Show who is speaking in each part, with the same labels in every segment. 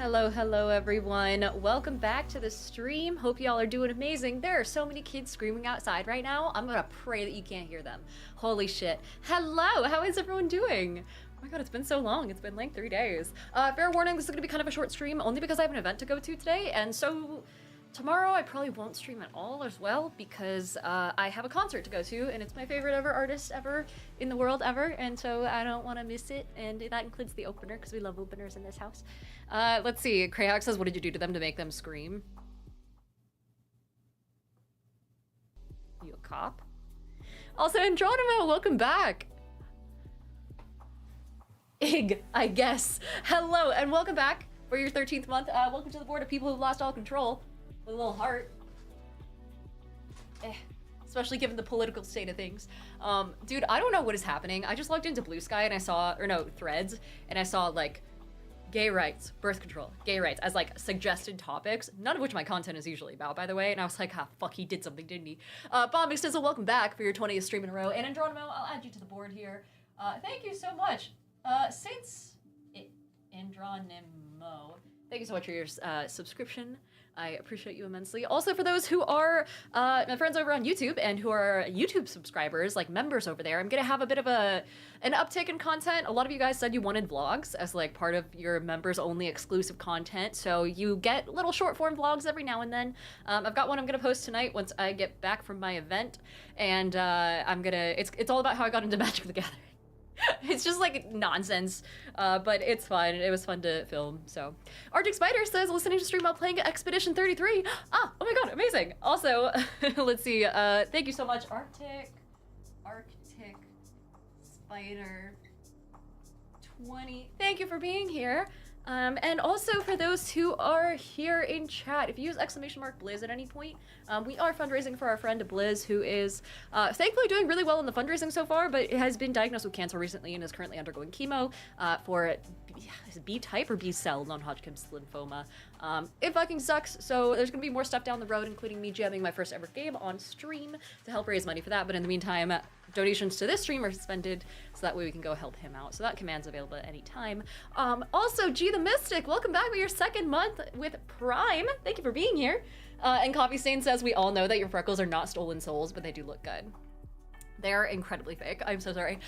Speaker 1: Hello everyone. Welcome back to the stream. Hope y'all are doing amazing. There are so many kids screaming outside right now. I'm gonna pray that you can't hear them. Holy shit. Hello, how is everyone doing? Oh my god, it's been so long. It's been like 3 days. Fair warning, this is gonna be kind of a short stream only because I have an event to go to today, and so tomorrow I probably won't stream at all as well because I have a concert to go to, and it's my favorite ever artist ever in the world ever, and so I don't want to miss it, and that includes the opener because we love openers in this house. Let's see, Krayhawk says, what did you do to them to make them scream? You a cop? Also, Andronimo, welcome back! Ig, I guess. Hello, and welcome back for your 13th month. Welcome to the board of people who've lost all control. With a little heart. Especially given the political state of things. Dude, I don't know what is happening. I just logged into Blue Sky and I saw, or no, Threads, and I saw like gay rights, birth control, gay rights as like suggested topics, none of which my content is usually about, by the way, and I was like, ah, fuck, he did something, didn't he? Bombing Stizzle, welcome back for your 20th stream in a row, and Andronimo, I'll add you to the board here. Thank you so much. Andronimo, thank you so much for your subscription. I appreciate you immensely. Also, for those who are my friends over on YouTube and who are YouTube subscribers, like members over there, I'm gonna have a bit of an uptick in content. A lot of you guys said you wanted vlogs as like part of your members only exclusive content, so you get little short form vlogs every now and then. I've got one I'm gonna post tonight once I get back from my event, and it's all about how I got into Magic the Gathering. It's just like nonsense, but it's fun. It was fun to film, so. Arctic Spider says, listening to stream while playing Expedition 33. Oh my god, amazing. Also, let's see, thank you so much, Arctic Spider 20. Thank you for being here. And also for those who are here in chat, if you use !Blizz at any point, we are fundraising for our friend Blizz, who is thankfully doing really well in the fundraising so far, but has been diagnosed with cancer recently and is currently undergoing chemo for is it B-type or B-cell non-Hodgkin's lymphoma. It fucking sucks, so there's gonna be more stuff down the road, including me jamming my first ever game on stream to help raise money for that, but in the meantime, donations to this stream are suspended, so that way we can go help him out. So that command's available at any time. Also, G the Mystic, welcome back with your 2nd month with Prime. Thank you for being here. And Coffee Stain says, we all know that your freckles are not stolen souls, but they do look good. They're incredibly fake. I'm so sorry.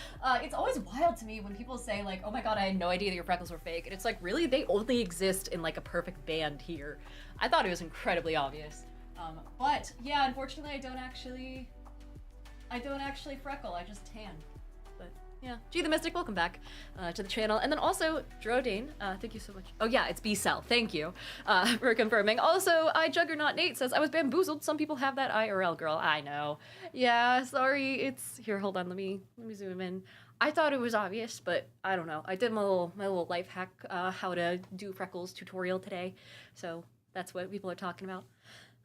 Speaker 1: It's always wild to me when people say like, oh my god, I had no idea that your freckles were fake. And it's like, really? They only exist in like a perfect band here. I thought it was incredibly obvious. But yeah, unfortunately, I don't actually freckle, I just tan. But yeah, G the Mystic, welcome back to the channel. And then also, Drodane, thank you so much. Oh yeah, it's B-Cell, thank you for confirming. Also, Juggernaut Nate says, I was bamboozled, some people have that IRL, girl. I know. Yeah, sorry, it's, here, hold on, let me zoom in. I thought it was obvious, but I don't know. I did my little life hack, how to do freckles tutorial today. So that's what people are talking about.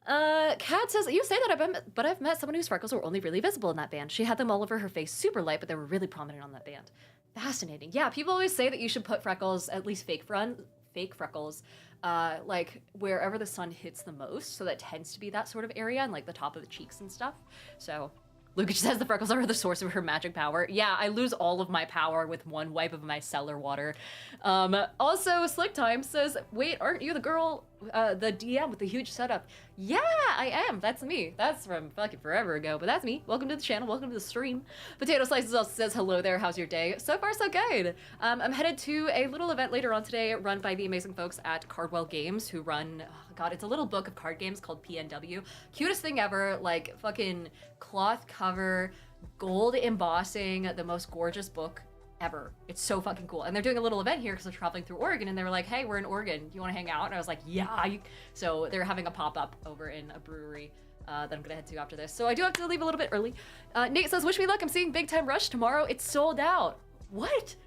Speaker 1: Kat says, you say that, but I've met someone whose freckles were only really visible in that band. She had them all over her face, super light, but they were really prominent on that band. Fascinating. Yeah, people always say that you should put freckles, at least fake freckles, like wherever the sun hits the most. So that tends to be that sort of area and like the top of the cheeks and stuff. So Lucas says the freckles are the source of her magic power. Yeah, I lose all of my power with one wipe of my cellar water. Also, Slick Time says, wait, aren't you the girl, the DM with the huge setup? Yeah, I am. That's me. That's from fucking forever ago, but that's me. Welcome to the channel. Welcome to the stream. Potato Slices also says, hello there. How's your day? So far, so good. I'm headed to a little event later on today run by the amazing folks at Cardwell Games who run, oh god, it's a little book of card games called PNW. Cutest thing ever, like fucking cloth cover, gold embossing, the most gorgeous book ever. It's so fucking cool. And they're doing a little event here because they're traveling through Oregon, and they were like, hey, we're in Oregon. You want to hang out? And I was like, yeah. So they're having a pop-up over in a brewery that I'm gonna head to after this. So I do have to leave a little bit early. Nate says, wish me luck. I'm seeing Big Time Rush tomorrow. It's sold out. What?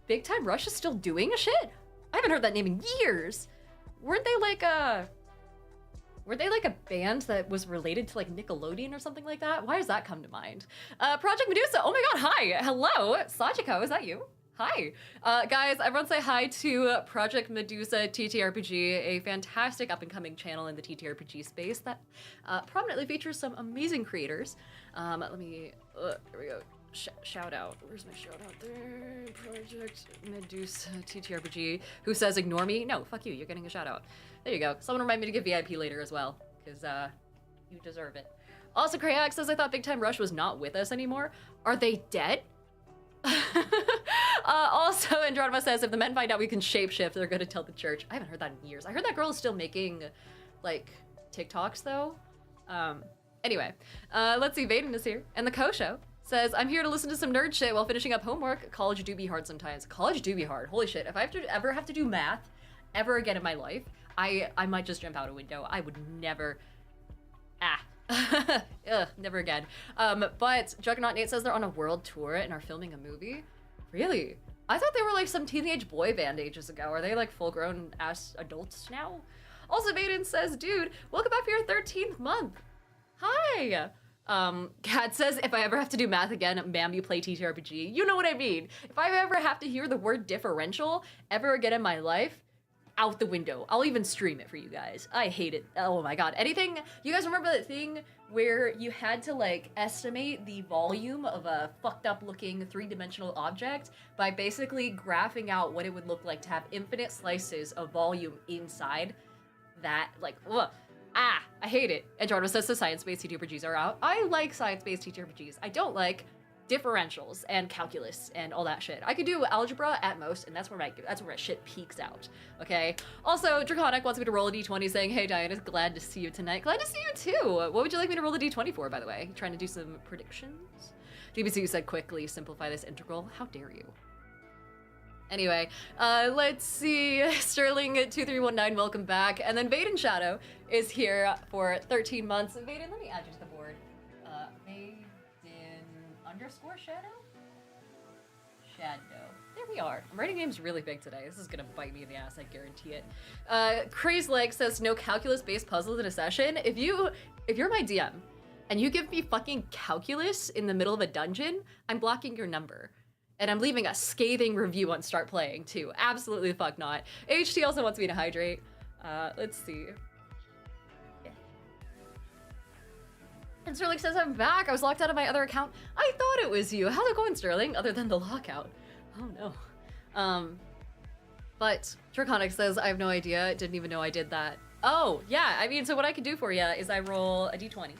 Speaker 1: Big Time Rush is still doing a shit? I haven't heard that name in years. Weren't they like a band that was related to like Nickelodeon or something like that? Why does that come to mind? Project Medusa, oh my god, hi, hello, Sachiko, is that you? Hi. Guys, everyone say hi to Project Medusa TTRPG, a fantastic up-and-coming channel in the TTRPG space that prominently features some amazing creators. Here we go. shout out. Where's my shout out there? Project Medusa TTRPG, who says ignore me. No, fuck you. You're getting a shout out. There you go. Someone remind me to give VIP later as well, because you deserve it. Also, Krayak says I thought Big Time Rush was not with us anymore. Are they dead? Also, Andronima says if the men find out we can shapeshift, they're gonna tell the church. I haven't heard that in years. I heard that girl is still making like TikToks though. Anyway, let's see. Vaden is here, and the Co-Show says I'm here to listen to some nerd shit while finishing up homework. College do be hard sometimes. College do be hard. Holy shit! If I ever have to do math ever again in my life, I might just jump out a window. I would never. Ugh, never again. But Juggernaut Nate says they're on a world tour and are filming a movie. Really? I thought they were like some teenage boy band ages ago. Are they like full-grown ass adults now? Also, Vaden says, dude, welcome back for your 13th month. Hi. Kat says, if I ever have to do math again, ma'am, you play TTRPG. You know what I mean. If I ever have to hear the word differential ever again in my life, out the window. I'll even stream it for you guys. I hate it. Oh my god. Anything, you guys remember that thing where you had to like estimate the volume of a fucked up looking three-dimensional object by basically graphing out what it would look like to have infinite slices of volume inside that, like, ugh. I hate it. And Jordan says the science-based TTRPGs are out. I like science-based TTRPGs. I don't like differentials and calculus and all that shit. I could do algebra at most, and that's where my shit peaks out. Okay. Also, Draconic wants me to roll a d20, saying, "Hey, Diana, glad to see you tonight." Glad to see you too. What would you like me to roll a d20 for, by the way? Trying to do some predictions. DBC said, "Quickly simplify this integral." How dare you? Anyway, let's see. Sterling2319, welcome back. And then Vaden Shadow is here for 13 months. Vaden, let me add you to the board. Vaden_Shadow? Shadow. There we are. I'm writing names really big today. This is gonna bite me in the ass, I guarantee it. Craze Leg says no calculus-based puzzles in a session. If you're my DM and you give me fucking calculus in the middle of a dungeon, I'm blocking your number. And I'm leaving a scathing review on Start Playing, too. Absolutely the fuck not. HT also wants me to hydrate. Let's see. Yeah. And Sterling says, I'm back. I was locked out of my other account. I thought it was you. How's it going, Sterling? Other than the lockout. Oh, no. But Draconic says, I have no idea. Didn't even know I did that. Oh, yeah. I mean, so what I can do for you is I roll a d20.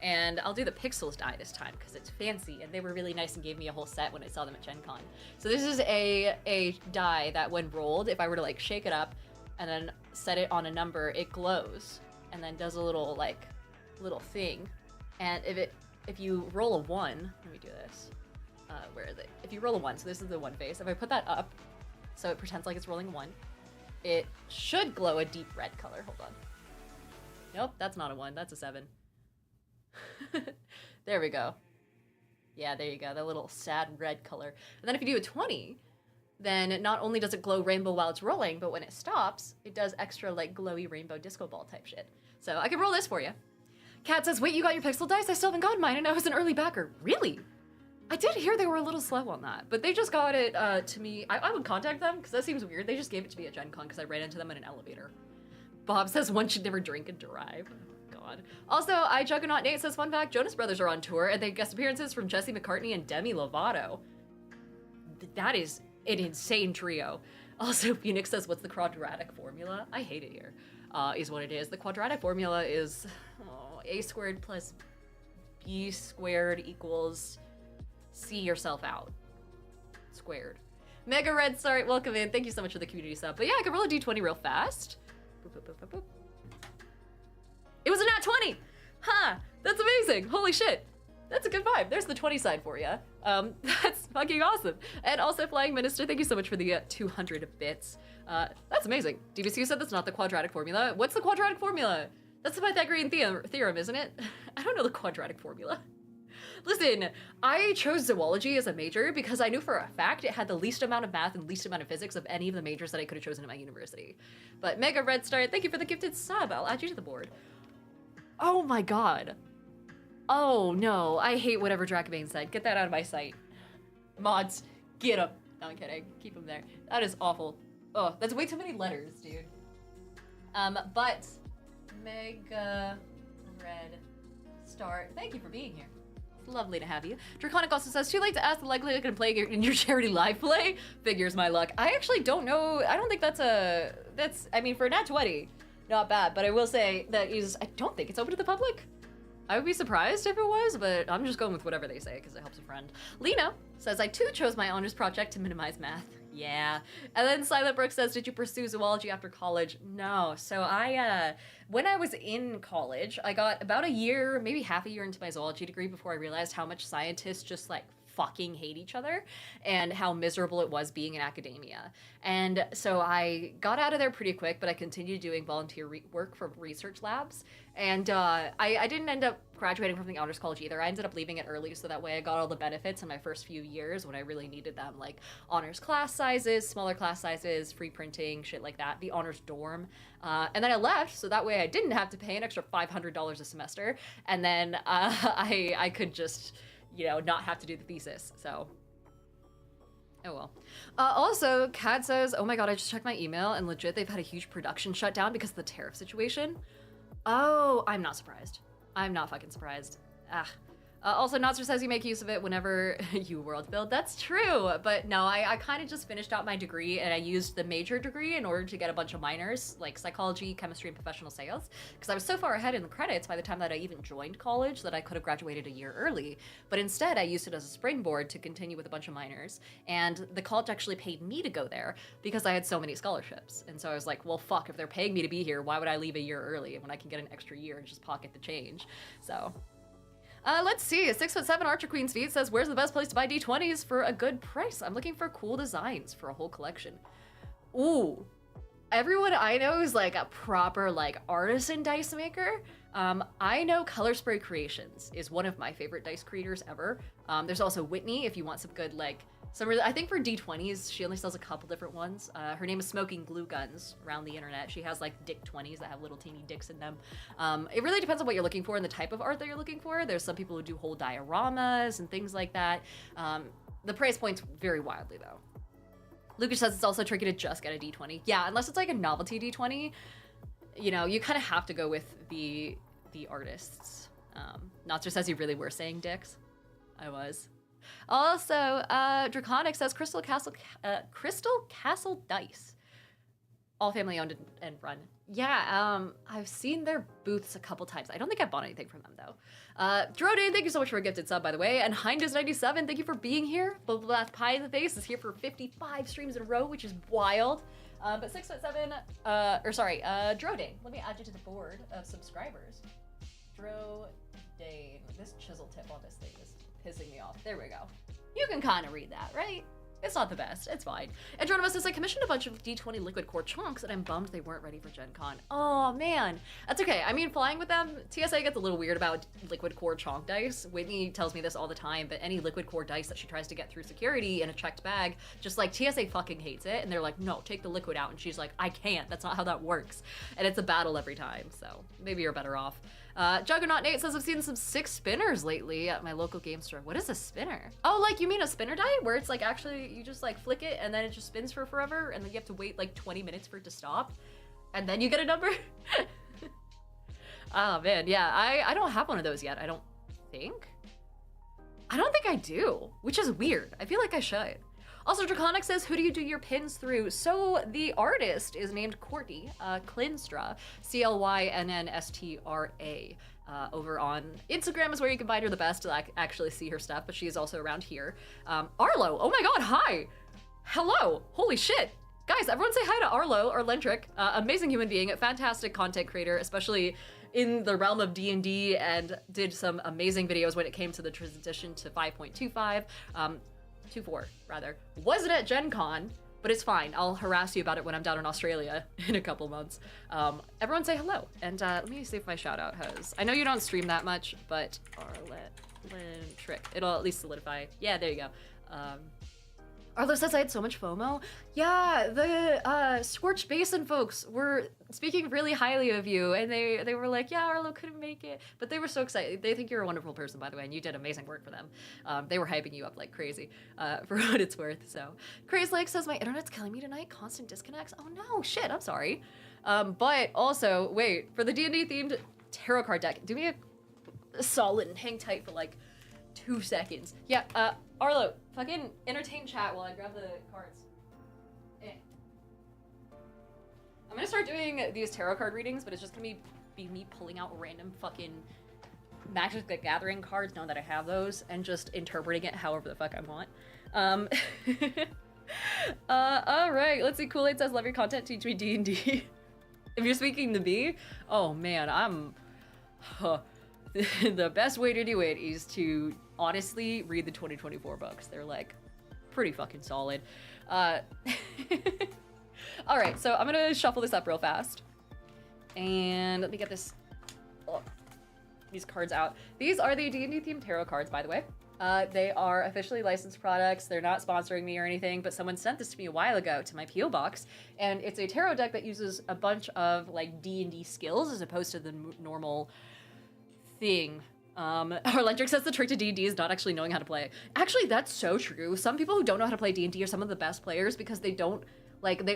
Speaker 1: And I'll do the Pixels die this time because it's fancy and they were really nice and gave me a whole set when I saw them at Gen Con. So this is a die that when rolled, if I were to like shake it up and then set it on a number, it glows and then does a little like little thing. And if you roll a 1, let me do this. Where is it? If you roll a 1, so this is the 1 face. If I put that up, so it pretends like it's rolling 1, it should glow a deep red color. Hold on. Nope, that's not a 1. That's a 7. There we go. Yeah, there you go. That little sad red color. And then if you do a 20, then not only does it glow rainbow while it's rolling, but when it stops, it does extra like glowy rainbow disco ball type shit. So I can roll this for you. Kat says, wait, you got your pixel dice? I still haven't gotten mine and I was an early backer. Really? I did hear they were a little slow on that, but they just got it to me. I would contact them because that seems weird. They just gave it to me at Gen Con because I ran into them in an elevator. Bob says one should never drink and drive. God. Also, Juggernaut Nate says, fun fact, Jonas Brothers are on tour and they guest appearances from Jesse McCartney and Demi Lovato. That is an insane trio. Also, Phoenix says, what's the quadratic formula? I hate it here. Is what it is. The quadratic formula is a squared plus b squared equals c yourself out. Squared. Mega Red, sorry, welcome in. Thank you so much for the community sub. But yeah, I can roll a d20 real fast. Boop, boop, boop, boop, boop. It was a nat 20! Huh, that's amazing. Holy shit. That's a good vibe. There's the 20 side for you. That's fucking awesome. And also Flying Minister, thank you so much for the 200 bits. That's amazing. DBC said that's not the quadratic formula. What's the quadratic formula? That's the Pythagorean theorem, isn't it? I don't know the quadratic formula. Listen, I chose zoology as a major because I knew for a fact it had the least amount of math and least amount of physics of any of the majors that I could have chosen at my university. But Mega Red Star, thank you for the gifted sub. I'll add you to the board. Oh my god. Oh no, I hate whatever Dracobane said. Get that out of my sight. Mods, get him. No, I'm kidding. Keep him there. That is awful. Oh, that's way too many letters, dude. But Mega Red Star, thank you for being here. It's lovely to have you. Draconic also says, too late to ask the likelihood I can play in your charity live play. Figures my luck. I actually don't know. I don't think that's I mean, for Nat 20, not bad. But I will say that I don't think it's open to the public. I would be surprised if it was, but I'm just going with whatever they say because it helps a friend. Lena says, I too chose my honors project to minimize math. Yeah. And then Silent Brook says, did you pursue zoology after college? No. So when I was in college, I got about a year, maybe half a year into my zoology degree before I realized how much scientists just like fucking hate each other and how miserable it was being in academia. And so I got out of there pretty quick, but I continued doing volunteer work for research labs. And I didn't end up graduating from the honors college either. I ended up leaving it early so that way I got all the benefits in my first few years when I really needed them, like honors class sizes, smaller class sizes, free printing, shit like that, the honors dorm. And then I left so that way I didn't have to pay an extra $500 a semester. And then I could just, not have to do the thesis, so. Oh well. Also, Kat says, oh my god, I just checked my email and legit they've had a huge production shutdown because of the tariff situation. Oh, I'm not surprised. I'm not fucking surprised. Also, Notzer says you make use of it whenever you world build. That's true, but no, I kind of just finished out my degree and I used the major degree in order to get a bunch of minors, like psychology, chemistry, and professional sales, because I was so far ahead in the credits by the time that I even joined college that I could have graduated a year early, but instead I used it as a springboard to continue with a bunch of minors, and the college actually paid me to go there because I had so many scholarships, and so I was like, well, fuck, if they're paying me to be here, why would I leave a year early when I can get an extra year and just pocket the change, so... let's see, 6'7" Archer Queen's Feet says, where's the best place to buy D20s for a good price? I'm looking for cool designs for a whole collection. Ooh, everyone I know is like a proper like artisan dice maker. I know Color Spray Creations is one of my favorite dice creators ever. There's also Whitney if you want some good like, I think for D20s, she only sells a couple different ones. Her name is Smoking Glue Guns around the internet. She has like dick 20s that have little teeny dicks in them. It really depends on what you're looking for and the type of art that you're looking for. There's some people who do whole dioramas and things like that. The price points vary wildly though. Lucas says it's also tricky to just get a D20. Yeah, unless it's like a novelty D20, you kind of have to go with the artists. Notzer says you really were saying dicks. I was. Also, Draconic says Crystal Castle Dice. All family owned and run. Yeah, I've seen their booths a couple times. I don't think I bought anything from them though. Drodane, thank you so much for a gifted sub, by the way. And Hindus97, thank you for being here. Blath Pie in the Face is here for 55 streams in a row, which is wild. But 6'7", Drodane, let me add you to the board of subscribers. Drodane, this chisel tip on this thing is pissing me off. There we go. You can kind of read that, right? It's not the best. It's fine. And Jordan says, I commissioned a bunch of D20 liquid core chunks and I'm bummed they weren't ready for Gen Con. Oh, man. That's okay. I mean, flying with them, TSA gets a little weird about liquid core chonk dice. Whitney tells me this all the time, but any liquid core dice that she tries to get through security in a checked bag, just like TSA fucking hates it. And they're like, no, take the liquid out. And she's like, I can't. That's not how that works. And it's a battle every time. So maybe you're better off. Juggernaut Nate says, I've seen some 6 spinners lately at my local game store. What is a spinner? Oh, like you mean a spinner die? Where it's like actually you just like flick it and then it just spins for forever and then you have to wait like 20 minutes for it to stop and then you get a number? Oh man, yeah, I don't have one of those yet, I don't think I do, which is weird. I feel like I should. Also, Draconic says, who do you do your pins through? So the artist is named Courtney Clinstra, Clynnstra. Over on Instagram is where you can find her the best to actually see her stuff, but she is also around here. Arlo, oh my god, hi! Hello, holy shit! Guys, everyone say hi to Arlo, or Lentric, amazing human being, fantastic content creator, especially in the realm of D&D, and did some amazing videos when it came to the transition to 5.25. 2.4 rather, wasn't at Gen Con, but it's fine. I'll harass you about it when I'm down in Australia in a couple months. Everyone say hello, and let me see if my shout out has. I know you don't stream that much, but Trick, it'll at least solidify. Yeah, there you go. Arlo says I had so much FOMO. Yeah, the Scorched Basin folks were speaking really highly of you, and they were like, yeah, Arlo couldn't make it, but they were so excited. They think you're a wonderful person, by the way, and you did amazing work for them. They were hyping you up like crazy, for what it's worth. So, Craze Lake says my internet's killing me tonight. Constant disconnects. Oh no, shit. I'm sorry. But also, wait, for the D&D themed tarot card deck, do me a solid and hang tight for like 2 seconds. Yeah, Arlo, fucking entertain chat while I grab the cards. I'm gonna start doing these tarot card readings, but it's just gonna be me pulling out random fucking Magic the Gathering cards, now that I have those, and just interpreting it however the fuck I want. Alright, let's see. Kool-Aid says, love your content, teach me D&D. If you're speaking to me, oh man, the best way to do it is to honestly read the 2024 books. They're like pretty fucking solid. Alright, so I'm gonna shuffle this up real fast. And let me get these cards out. These are the D&D themed tarot cards, by the way. They are officially licensed products. They're not sponsoring me or anything, but someone sent this to me a while ago to my P.O. box, and it's a tarot deck that uses a bunch of like D&D skills as opposed to the normal thing. Electric says the trick to D&D is not actually knowing how to play. Actually, that's so true. Some people who don't know how to play D&D are some of the best players because they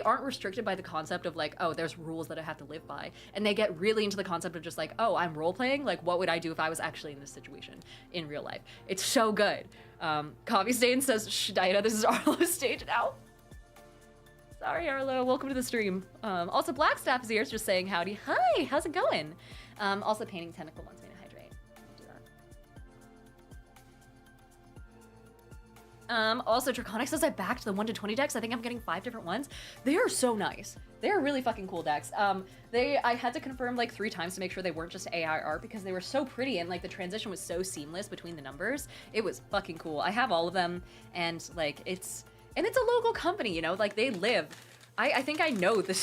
Speaker 1: aren't restricted by the concept of like, oh, there's rules that I have to live by. And they get really into the concept of just like, oh, I'm role-playing? Like, what would I do if I was actually in this situation in real life? It's so good. Coffee Stain says, shh, Diana, this is Arlo's stage now. Sorry, Arlo. Welcome to the stream. Also, Blackstaff is here just saying howdy. Hi, how's it going? Also, Painting Tentacle wants me to hydrate. I'll do that. Also, Draconic says I backed the 1 to 20 decks. I think I'm getting 5 different ones. They are so nice. They are really fucking cool decks. I had to confirm like 3 times to make sure they weren't just AI art because they were so pretty and like the transition was so seamless between the numbers. It was fucking cool. I have all of them, and like it's a local company, you know, like they live. I think I know the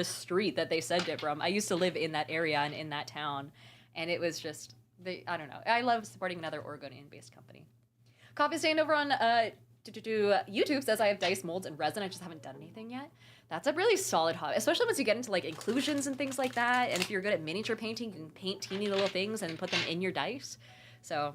Speaker 1: street that they sent it from. I used to live in that area and in that town, and it was just, I don't know. I love supporting another Oregonian-based company. Coffee Stain over on YouTube says I have dice, molds, and resin. I just haven't done anything yet. That's a really solid hobby, especially once you get into like inclusions and things like that. And if you're good at miniature painting, you can paint teeny little things and put them in your dice. So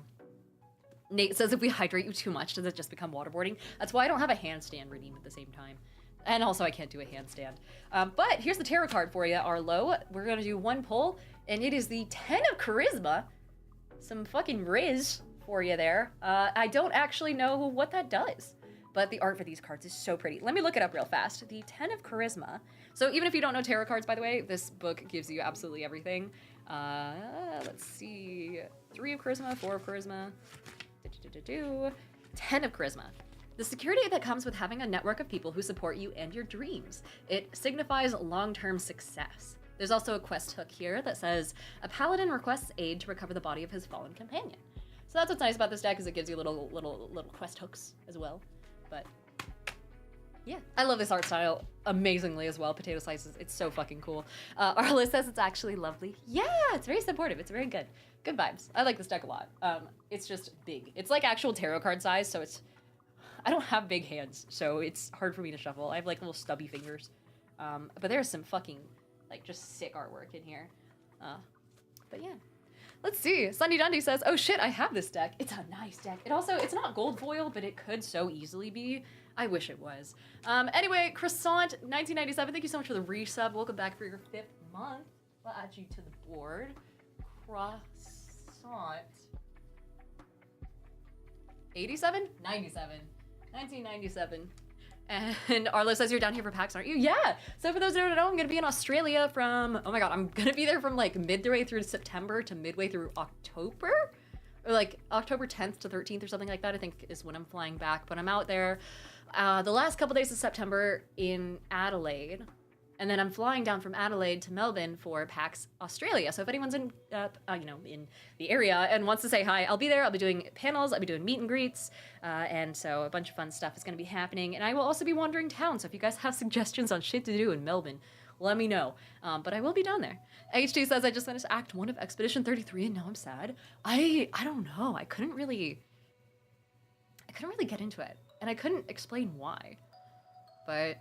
Speaker 1: Nate says if we hydrate you too much, does it just become waterboarding? That's why I don't have a handstand redeem at the same time. And also I can't do a handstand. But here's the tarot card for you, Arlo. We're gonna do 1 pull, and it is the 10 of Charisma. Some fucking riz for you there. I don't actually know what that does, but the art for these cards is so pretty. Let me look it up real fast. The 10 of Charisma. So even if you don't know tarot cards, by the way, this book gives you absolutely everything. Let's see. 3 of Charisma, 4 of Charisma. 10 of Charisma. The security that comes with having a network of people who support you and your dreams. It signifies long-term success. There's also a quest hook here that says, a paladin requests aid to recover the body of his fallen companion. So that's what's nice about this deck, is it gives you little quest hooks as well. But yeah, I love this art style amazingly as well. Potato slices, it's so fucking cool. Arla says it's actually lovely. Yeah, it's very supportive. It's very good. Good vibes. I like this deck a lot. It's just big. It's like actual tarot card size, so I don't have big hands, so it's hard for me to shuffle. I have like little stubby fingers. But there's some fucking like just sick artwork in here. But yeah. Let's see. Sunny Dundee says, oh shit, I have this deck. It's a nice deck. It's not gold foil, but it could so easily be. I wish it was. Anyway, Croissant 1997, thank you so much for the resub. Welcome back for your 5th month. We'll add you to the board. Croissant 87? 97. 1997. And Arlo says you're down here for PAX, aren't you? Yeah! So for those who don't know, I'm gonna be in Australia from, oh my god, I'm gonna be there from like midway through September to midway through October? Or like October 10th to 13th or something like that, I think is when I'm flying back. But I'm out there the last couple days of September in Adelaide. And then I'm flying down from Adelaide to Melbourne for PAX Australia. So if anyone's in, in the area and wants to say hi, I'll be there. I'll be doing panels. I'll be doing meet and greets. And so a bunch of fun stuff is going to be happening. And I will also be wandering town. So if you guys have suggestions on shit to do in Melbourne, let me know. But I will be down there. HT says, I just finished Act 1 of Expedition 33 and now I'm sad. I don't know. I couldn't really get into it. And I couldn't explain why. But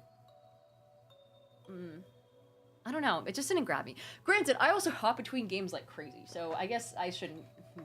Speaker 1: I don't know. It just didn't grab me. Granted, I also hop between games like crazy, so I guess I shouldn't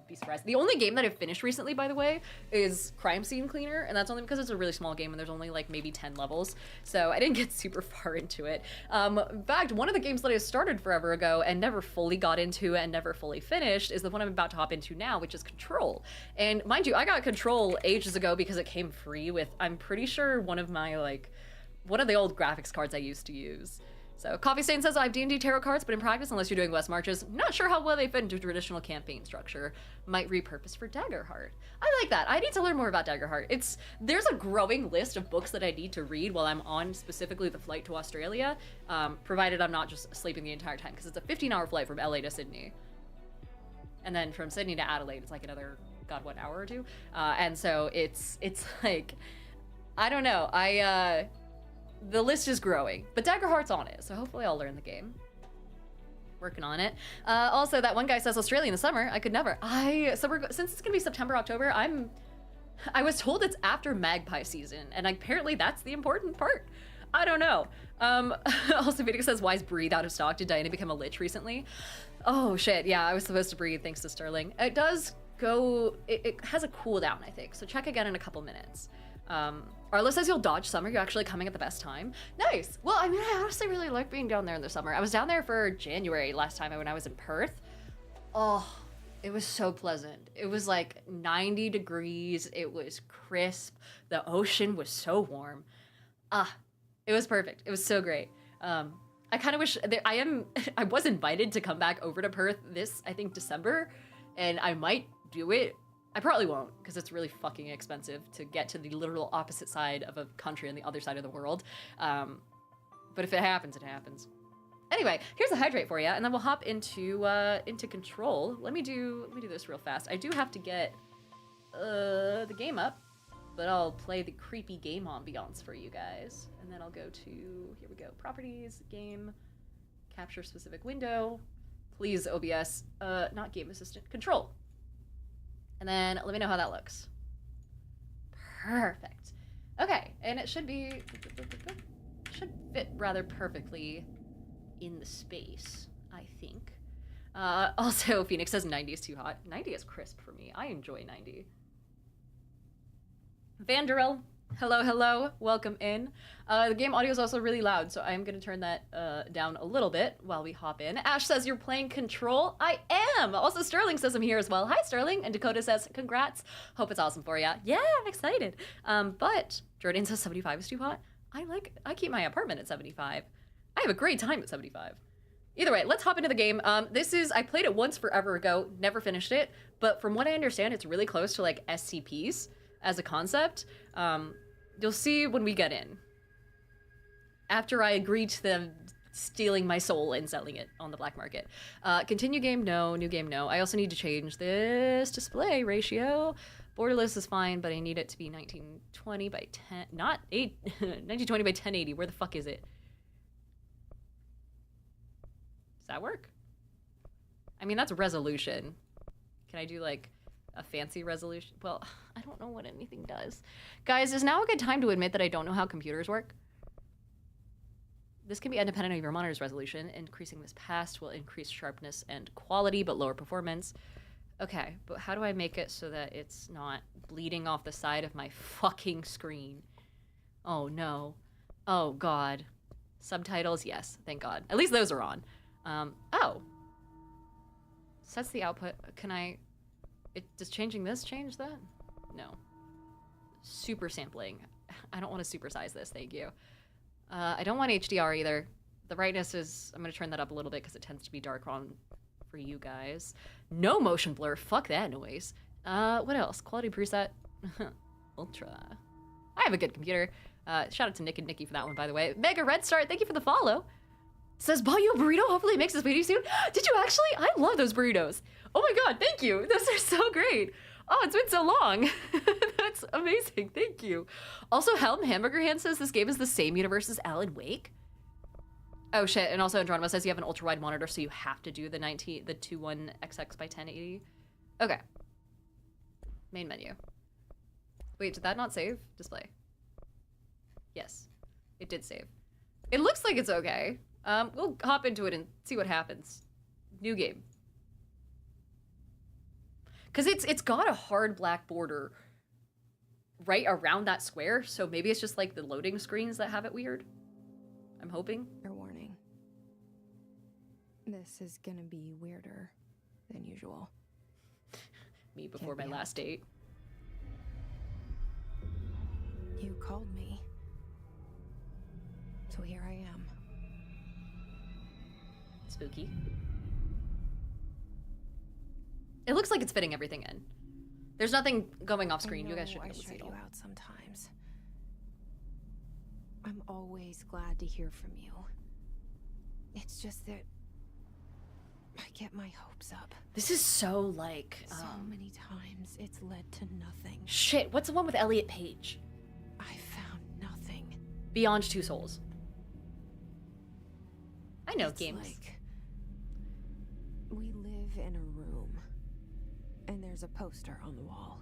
Speaker 1: be surprised. The only game that I've finished recently, by the way, is Crime Scene Cleaner, and that's only because it's a really small game and there's only like maybe 10 levels, so I didn't get super far into it. In fact, one of the games that I started forever ago and never fully got into and never fully finished is the one I'm about to hop into now, which is Control. And mind you, I got Control ages ago because it came free with, I'm pretty sure, one of the old graphics cards I used to use. So Coffee Stain says, I have D&D tarot cards, but in practice, unless you're doing West Marches, not sure how well they fit into traditional campaign structure. Might repurpose for Daggerheart. I like that. I need to learn more about Daggerheart. There's a growing list of books that I need to read while I'm on specifically the flight to Australia, provided I'm not just sleeping the entire time, because it's a 15-hour flight from LA to Sydney. And then from Sydney to Adelaide, it's like another, God, what, hour or two? And so it's like, I don't know. The list is growing, but Daggerheart's on it, so hopefully I'll learn the game. Working on it. Also, that one guy says Australia in the summer. I could never. Since it's gonna be September, October, I was told it's after magpie season, and apparently that's the important part. I don't know. Also, Vedic says, why is Breathe out of stock? Did Diana become a lich recently? Oh shit, yeah, I was supposed to breathe thanks to Sterling. It does go, it has a cooldown, I think, so check again in a couple minutes. Arlo says you'll dodge summer. You're actually coming at the best time. Nice. Well, I mean, I honestly really like being down there in the summer. I was down there for January last time when I was in Perth. Oh, it was so pleasant. It was like 90 degrees. It was crisp. The ocean was so warm. It was perfect. It was so great. I kind of wish I was invited to come back over to Perth this, I think, December, and I might do it. I probably won't, because it's really fucking expensive to get to the literal opposite side of a country on the other side of the world. But if it happens, it happens. Anyway, here's a hydrate for you, and then we'll hop into Control. Let me do this real fast. I do have to get the game up, but I'll play the creepy game ambiance for you guys. And then I'll go to, here we go, Properties, Game, Capture Specific Window. Please, OBS, not Game Assistant, Control. And then let me know how that looks. Perfect. Okay, and it should fit rather perfectly in the space, I think. Also, Phoenix says 90 is too hot. 90 is crisp for me. I enjoy 90. Vanderel, hello, welcome in. The game audio is also really loud, so I'm gonna turn that down a little bit while we hop in. Ash says you're playing Control. I am! Also, Sterling says I'm here as well. Hi, Sterling. And Dakota says, congrats. Hope it's awesome for ya. Yeah, I'm excited. But Jordan says 75 is too hot. I keep my apartment at 75. I have a great time at 75. Either way, let's hop into the game. I played it once forever ago, never finished it, but from what I understand, it's really close to like SCPs as a concept. You'll see when we get in. After I agree to them stealing my soul and selling it on the black market. Continue game, no. New game, no. I also need to change this display ratio. Borderless is fine, but I need it to be 1920 by 10, not 1920 by 1080. Where the fuck is it? Does that work? I mean, that's resolution. Can I do like a fancy resolution? Well, I don't know what anything does. Guys, is now a good time to admit that I don't know how computers work? This can be independent of your monitor's resolution. Increasing this past will increase sharpness and quality, but lower performance. Okay, but how do I make it so that it's not bleeding off the side of my fucking screen? Oh no. Oh god. Subtitles, yes, thank god. At least those are on. Oh. Sets the output. Does changing this change that? No. Super sampling. I don't want to supersize this, thank you. I don't want HDR either. The brightness is, I'm gonna turn that up a little bit because it tends to be dark on for you guys. No motion blur, fuck that noise. What else? Quality preset. Ultra. I have a good computer. Shout out to Nick and Nikki for that one, by the way. Mega Red Start, thank you for the follow. Says, bought you a burrito, hopefully it makes this video soon. Did you actually? I love those burritos. Oh my god, thank you. Those are so great. Oh, it's been so long. That's amazing, thank you. Also, Helm Hamburger Hand says this game is the same universe as Alan Wake. Oh shit, and also Andronimo says you have an ultra wide monitor, so you have to do the 21XX by 1080. Okay. Main menu. Wait, did that not save? Display. Yes, it did save. It looks like it's okay. We'll hop into it and see what happens. New game. Because it's got a hard black border right around that square, so maybe it's just like the loading screens that have it weird. I'm hoping.
Speaker 2: Fair warning. This is gonna be weirder than usual.
Speaker 1: Me before my last date.
Speaker 2: You called me. So here I am.
Speaker 1: Spooky. It looks like it's fitting everything in. There's nothing going off screen. You guys should be able to see it all.
Speaker 2: I straight you out sometimes. I'm always glad to hear from you. It's just that I get my hopes up.
Speaker 1: This is so like
Speaker 2: So many times it's led to nothing.
Speaker 1: shit, what's the one with Elliot Page?
Speaker 2: I found nothing.
Speaker 1: Beyond Two Souls. I know
Speaker 2: It's
Speaker 1: games.
Speaker 2: like we live in a room and there's a poster on the wall.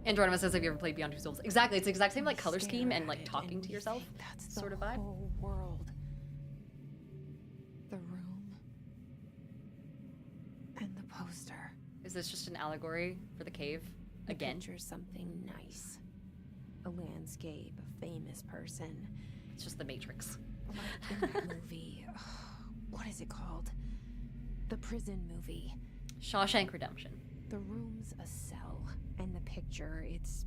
Speaker 1: Andronima says, have you ever played Beyond Two Souls? Exactly, it's the exact same like color
Speaker 2: Stare
Speaker 1: scheme and
Speaker 2: at
Speaker 1: like
Speaker 2: it
Speaker 1: talking
Speaker 2: and
Speaker 1: to
Speaker 2: we
Speaker 1: yourself
Speaker 2: think that's
Speaker 1: sort
Speaker 2: the
Speaker 1: of vibe.
Speaker 2: whole world. The room and the poster.
Speaker 1: Is this just an allegory for the cave? Again?
Speaker 2: Picture something nice. A landscape, a famous person.
Speaker 1: It's just the Matrix.
Speaker 2: Like in that movie. What is it called? The prison movie.
Speaker 1: Shawshank Redemption.
Speaker 2: The room's a cell, and the picture, it's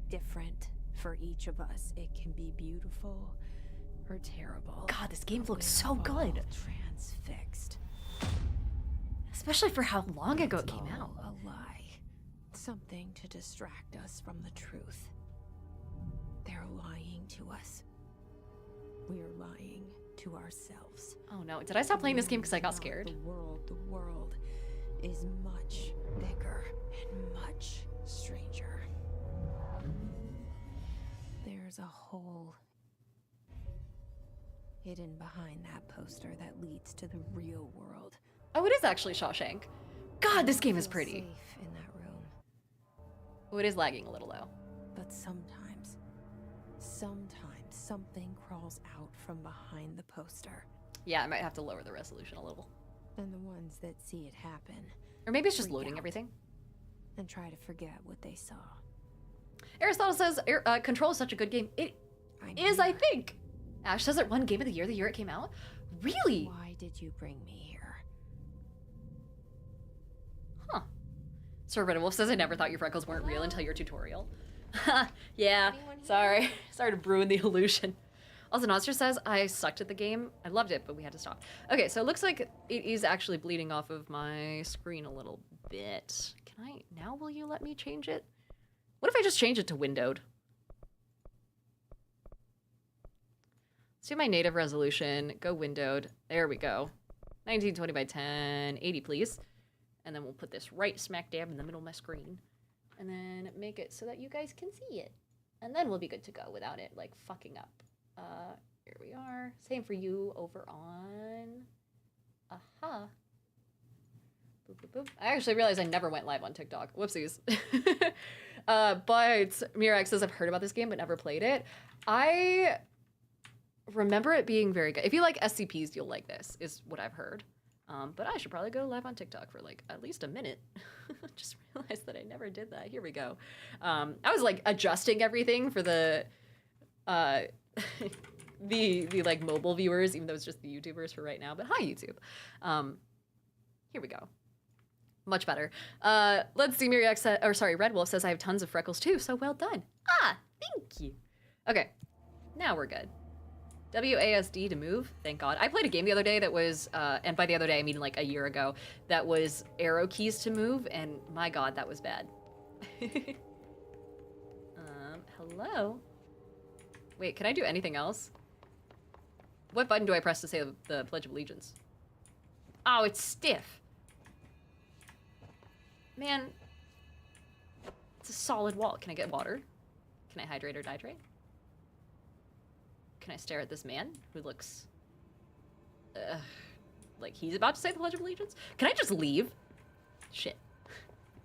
Speaker 2: different for each of us. It can be beautiful or terrible.
Speaker 1: God, this game
Speaker 2: But
Speaker 1: looks so
Speaker 2: we're
Speaker 1: good.
Speaker 2: all transfixed.
Speaker 1: Especially for how long ago it
Speaker 2: It's
Speaker 1: came
Speaker 2: all
Speaker 1: out.
Speaker 2: a lie. Something to distract us from the truth. They're lying to us. We're lying to ourselves.
Speaker 1: Oh no, did I stop playing this game because I got scared?
Speaker 2: The world is much bigger and much stranger. There's a hole hidden behind that poster that leads to the real world.
Speaker 1: Oh, it is actually Shawshank. God, this game is
Speaker 2: Feel
Speaker 1: pretty.
Speaker 2: safe in that room.
Speaker 1: Oh, it is lagging a little though.
Speaker 2: But sometimes something crawls out from behind the poster.
Speaker 1: Yeah, I might have to lower the resolution a little.
Speaker 2: And the ones that see it happen
Speaker 1: Or maybe it's just
Speaker 2: freak
Speaker 1: loading
Speaker 2: out
Speaker 1: everything.
Speaker 2: and try to forget what they saw.
Speaker 1: Aristotle says, Control is such a good game. It is, I think. Ash says it won Game of the Year it came out. Really?
Speaker 2: Why did you bring me here?
Speaker 1: Huh. Sir Red Wolf says, I never thought your freckles weren't real until your tutorial. Yeah, sorry. Sorry to ruin the illusion. Also, Nostra says, I sucked at the game. I loved it, but we had to stop. Okay, so it looks like it is actually bleeding off of my screen a little bit. Can I, now will you let me change it? What if I just change it to windowed? Let's do my native resolution, go windowed. There we go. 1920 by 1080, please. And then we'll put this right smack dab in the middle of my screen. And then make it so that you guys can see it. And then we'll be good to go without it, like, fucking up. Here we are. Same for you over on... Aha. Boop, boop, boop. I actually realized I never went live on TikTok. Whoopsies. But Mirax says, I've heard about this game but never played it. I remember it being very good. If you like SCPs, you'll like this, is what I've heard. But I should probably go live on TikTok for like at least a minute. Just realized that I never did that. Here we go. I was like adjusting everything for the the like mobile viewers, even though it's just the YouTubers for right now. But hi YouTube. Here we go. Much better. Let's see. Red Wolf says I have tons of freckles too. So well done. Ah, thank you. Okay, now we're good. WASD to move, thank God. I played a game the other day that was, and by the other day I mean like a year ago, that was arrow keys to move, and my God, that was bad. Hello? Wait, can I do anything else? What button do I press to say the Pledge of Allegiance? Oh, it's stiff. Man, it's a solid wall. Can I get water? Can I hydrate or dihydrate? Can I stare at this man who looks like he's about to say the Pledge of Allegiance? Can I just leave? Shit.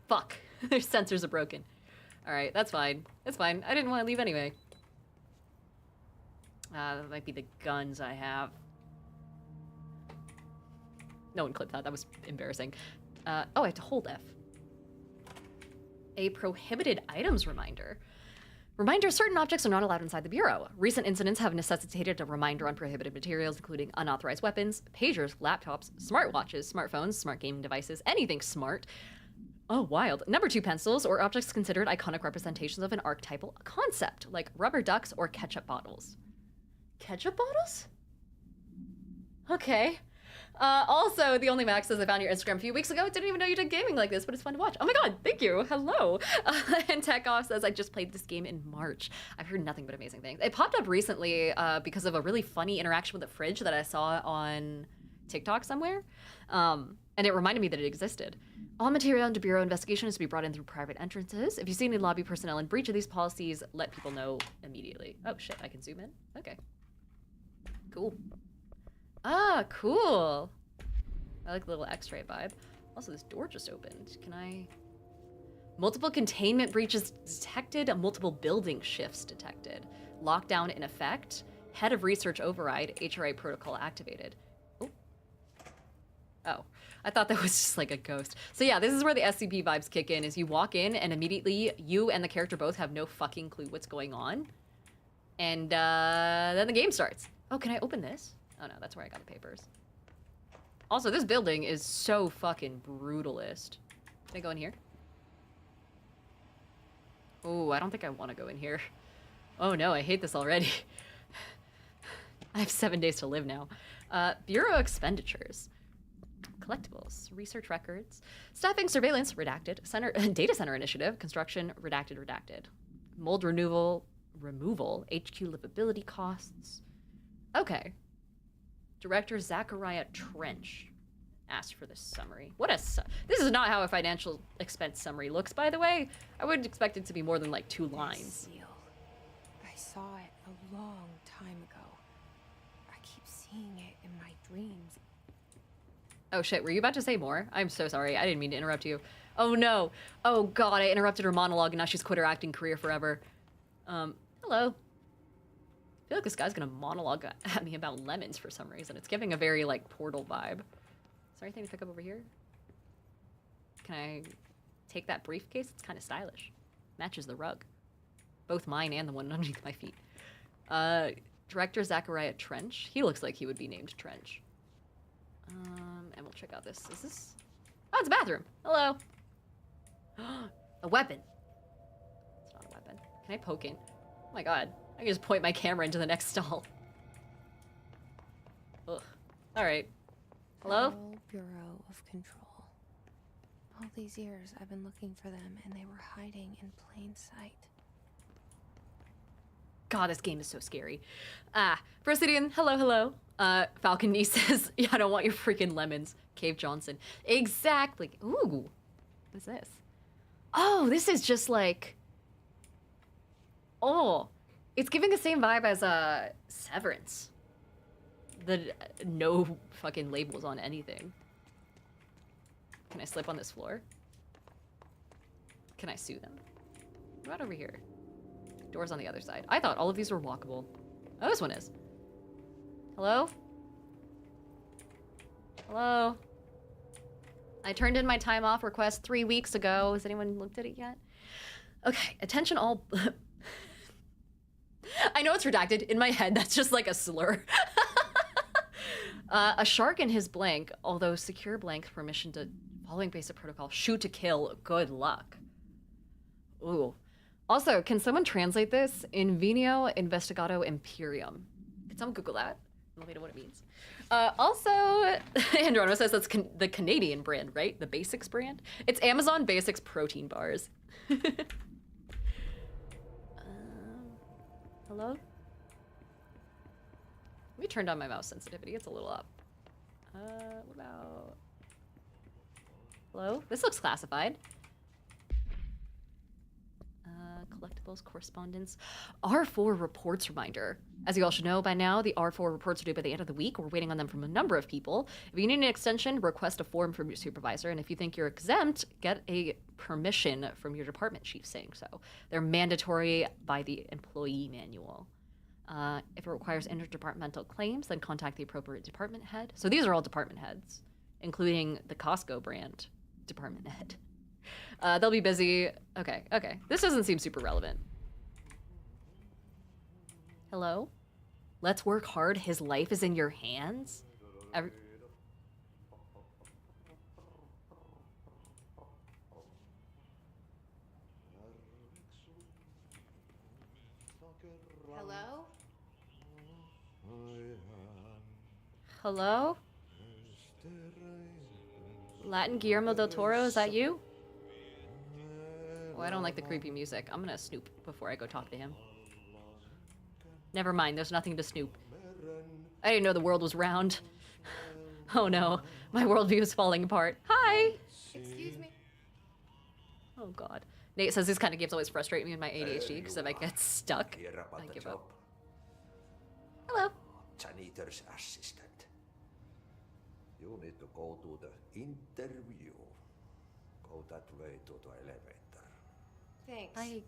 Speaker 1: Fuck. Their sensors are broken. All right, that's fine. That's fine. I didn't want to leave anyway. That might be the guns I have. No one clipped that. That was embarrassing. Oh, I have to hold F. A prohibited items reminder. Reminder, certain objects are not allowed inside the Bureau. Recent incidents have necessitated a reminder on prohibited materials, including unauthorized weapons, pagers, laptops, smartwatches, smartphones, smart gaming devices, anything smart. Oh, wild. Number 2 pencils, or objects considered iconic representations of an archetypal concept, like rubber ducks or ketchup bottles. Ketchup bottles? Okay. Also, the only Max says I found your Instagram a few weeks ago. Didn't even know you did gaming like this, but it's fun to watch. Oh my god, thank you. Hello. And Tekoff says I just played this game in March. I've heard nothing but amazing things. It popped up recently because of a really funny interaction with a fridge that I saw on TikTok somewhere. And it reminded me that it existed. All material into Bureau investigation is to be brought in through private entrances. If you see any lobby personnel in breach of these policies, let people know immediately. Oh shit, I can zoom in? Okay. Cool. Ah, cool. I like the little X-ray vibe. Also, this door just opened. Can I... Multiple containment breaches detected. Multiple building shifts detected. Lockdown in effect. Head of research override. HRA protocol activated. Oh. Oh. I thought that was just like a ghost. So yeah, this is where the SCP vibes kick in, is you walk in and immediately you and the character both have no fucking clue what's going on. And then the game starts. Oh, can I open this? Oh no, that's where I got the papers. Also, this building is so fucking brutalist. Can I go in here? Oh, I don't think I want to go in here. Oh no, I hate this already. I have 7 days to live now. Bureau expenditures. Collectibles, research records, staffing, surveillance, redacted, data center initiative, construction, redacted. Mold removal, HQ livability costs. Okay. Director Zachariah Trench asked for this summary. This is not how a financial expense summary looks, by the way. I would expect it to be more than like 2 lines.
Speaker 2: Seal. I saw it a long time ago. I keep seeing it in my dreams.
Speaker 1: Oh shit, were you about to say more? I'm so sorry, I didn't mean to interrupt you. Oh no. Oh god, I interrupted her monologue and now she's quit her acting career forever. Hello. I feel like this guy's gonna monologue at me about lemons for some reason. It's giving a very, like, Portal vibe. Is there anything to pick up over here? Can I take that briefcase? It's kind of stylish. Matches the rug. Both mine and the one underneath my feet. Director Zachariah Trench. He looks like he would be named Trench. And we'll check out this. Is this? Oh, it's a bathroom. Hello. A weapon. It's not a weapon. Can I poke in? Oh my god. I can just point my camera into the next stall. Ugh. Alright. Hello?
Speaker 2: Bureau of Control. All these years I've been looking for them and they were hiding in plain sight.
Speaker 1: God, this game is so scary. Presidian, hello. Falcon Nee says, yeah, I don't want your freaking lemons. Cave Johnson. Exactly. Ooh. What is this? Oh, this is just like... Oh. It's giving the same vibe as Severance. The no fucking labels on anything. Can I slip on this floor? Can I sue them? What about over here? Doors on the other side. I thought all of these were walkable. Oh, this one is. Hello? Hello? I turned in my time off request 3 weeks ago. Has anyone looked at it yet? Okay, attention all... I know it's redacted. In my head, that's just like a slur. A shark in his blank, although secure blank permission to, following basic protocol, shoot to kill, good luck. Ooh. Also, can someone translate this? Invenio Investigado Imperium. Can someone Google that? Let me know what it means. Also, Andronimo says that's the Canadian brand, right? The Basics brand? It's Amazon Basics protein bars. Hello? Let me turn down my mouse sensitivity. It's a little up. What about... Hello? This looks classified. Collectibles, correspondence. R4 reports reminder. As you all should know by now, the R4 reports are due by the end of the week. We're waiting on them from a number of people. If you need an extension, request a form from your supervisor. And if you think you're exempt, get a permission from your department chief saying so. They're mandatory by the employee manual. If it requires interdepartmental claims, then contact the appropriate department head. So these are all department heads, including the Costco brand department head. They'll be busy. Okay, okay. This doesn't seem super relevant. Hello? Let's work hard. His life is in your hands?
Speaker 3: Hello?
Speaker 1: Hello? Latin Guillermo del Toro, is that you? Oh, I don't like the creepy music. I'm gonna snoop before I go talk to him. Never mind, there's nothing to snoop. I didn't know the world was round. Oh no, my worldview is falling apart. Hi!
Speaker 3: Excuse me?
Speaker 1: Oh god. Nate says these kind of games always frustrate me with my ADHD, because if I get stuck, I give up. Hello.
Speaker 4: Janitor's assistant. You need to go to the interview. Go that way to the elevator.
Speaker 3: Thanks.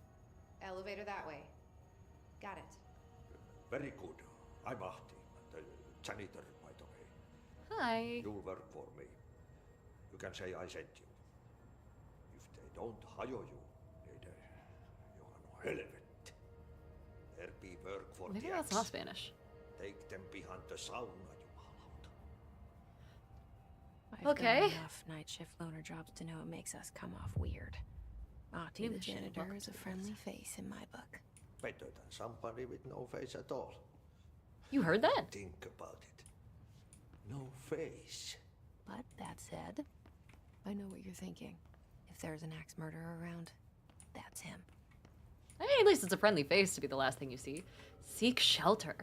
Speaker 3: Elevator that way. Got it.
Speaker 4: Very good. I'm Ahti, the janitor, by the way.
Speaker 1: Hi.
Speaker 4: You'll work for me. You can say I sent you. If they don't hire you, you are no helvet. There be work for
Speaker 1: Maybe
Speaker 4: the
Speaker 1: that's not Spanish.
Speaker 4: Take them behind the sauna, jumalauta.
Speaker 2: I've
Speaker 1: Okay.
Speaker 2: done enough night shift loner jobs to know it makes us come off weird. Ahti,
Speaker 1: Maybe
Speaker 2: the
Speaker 1: we should
Speaker 2: janitor,
Speaker 1: welcome
Speaker 2: is
Speaker 1: to
Speaker 2: a
Speaker 1: the
Speaker 2: friendly face in my book.
Speaker 4: Better than somebody with no face at all.
Speaker 1: You heard that?
Speaker 4: Think about it. No face.
Speaker 2: But that said, I know what you're thinking. If there's an axe murderer around, that's him.
Speaker 1: I mean, at least it's a friendly face to be the last thing you see. Seek shelter.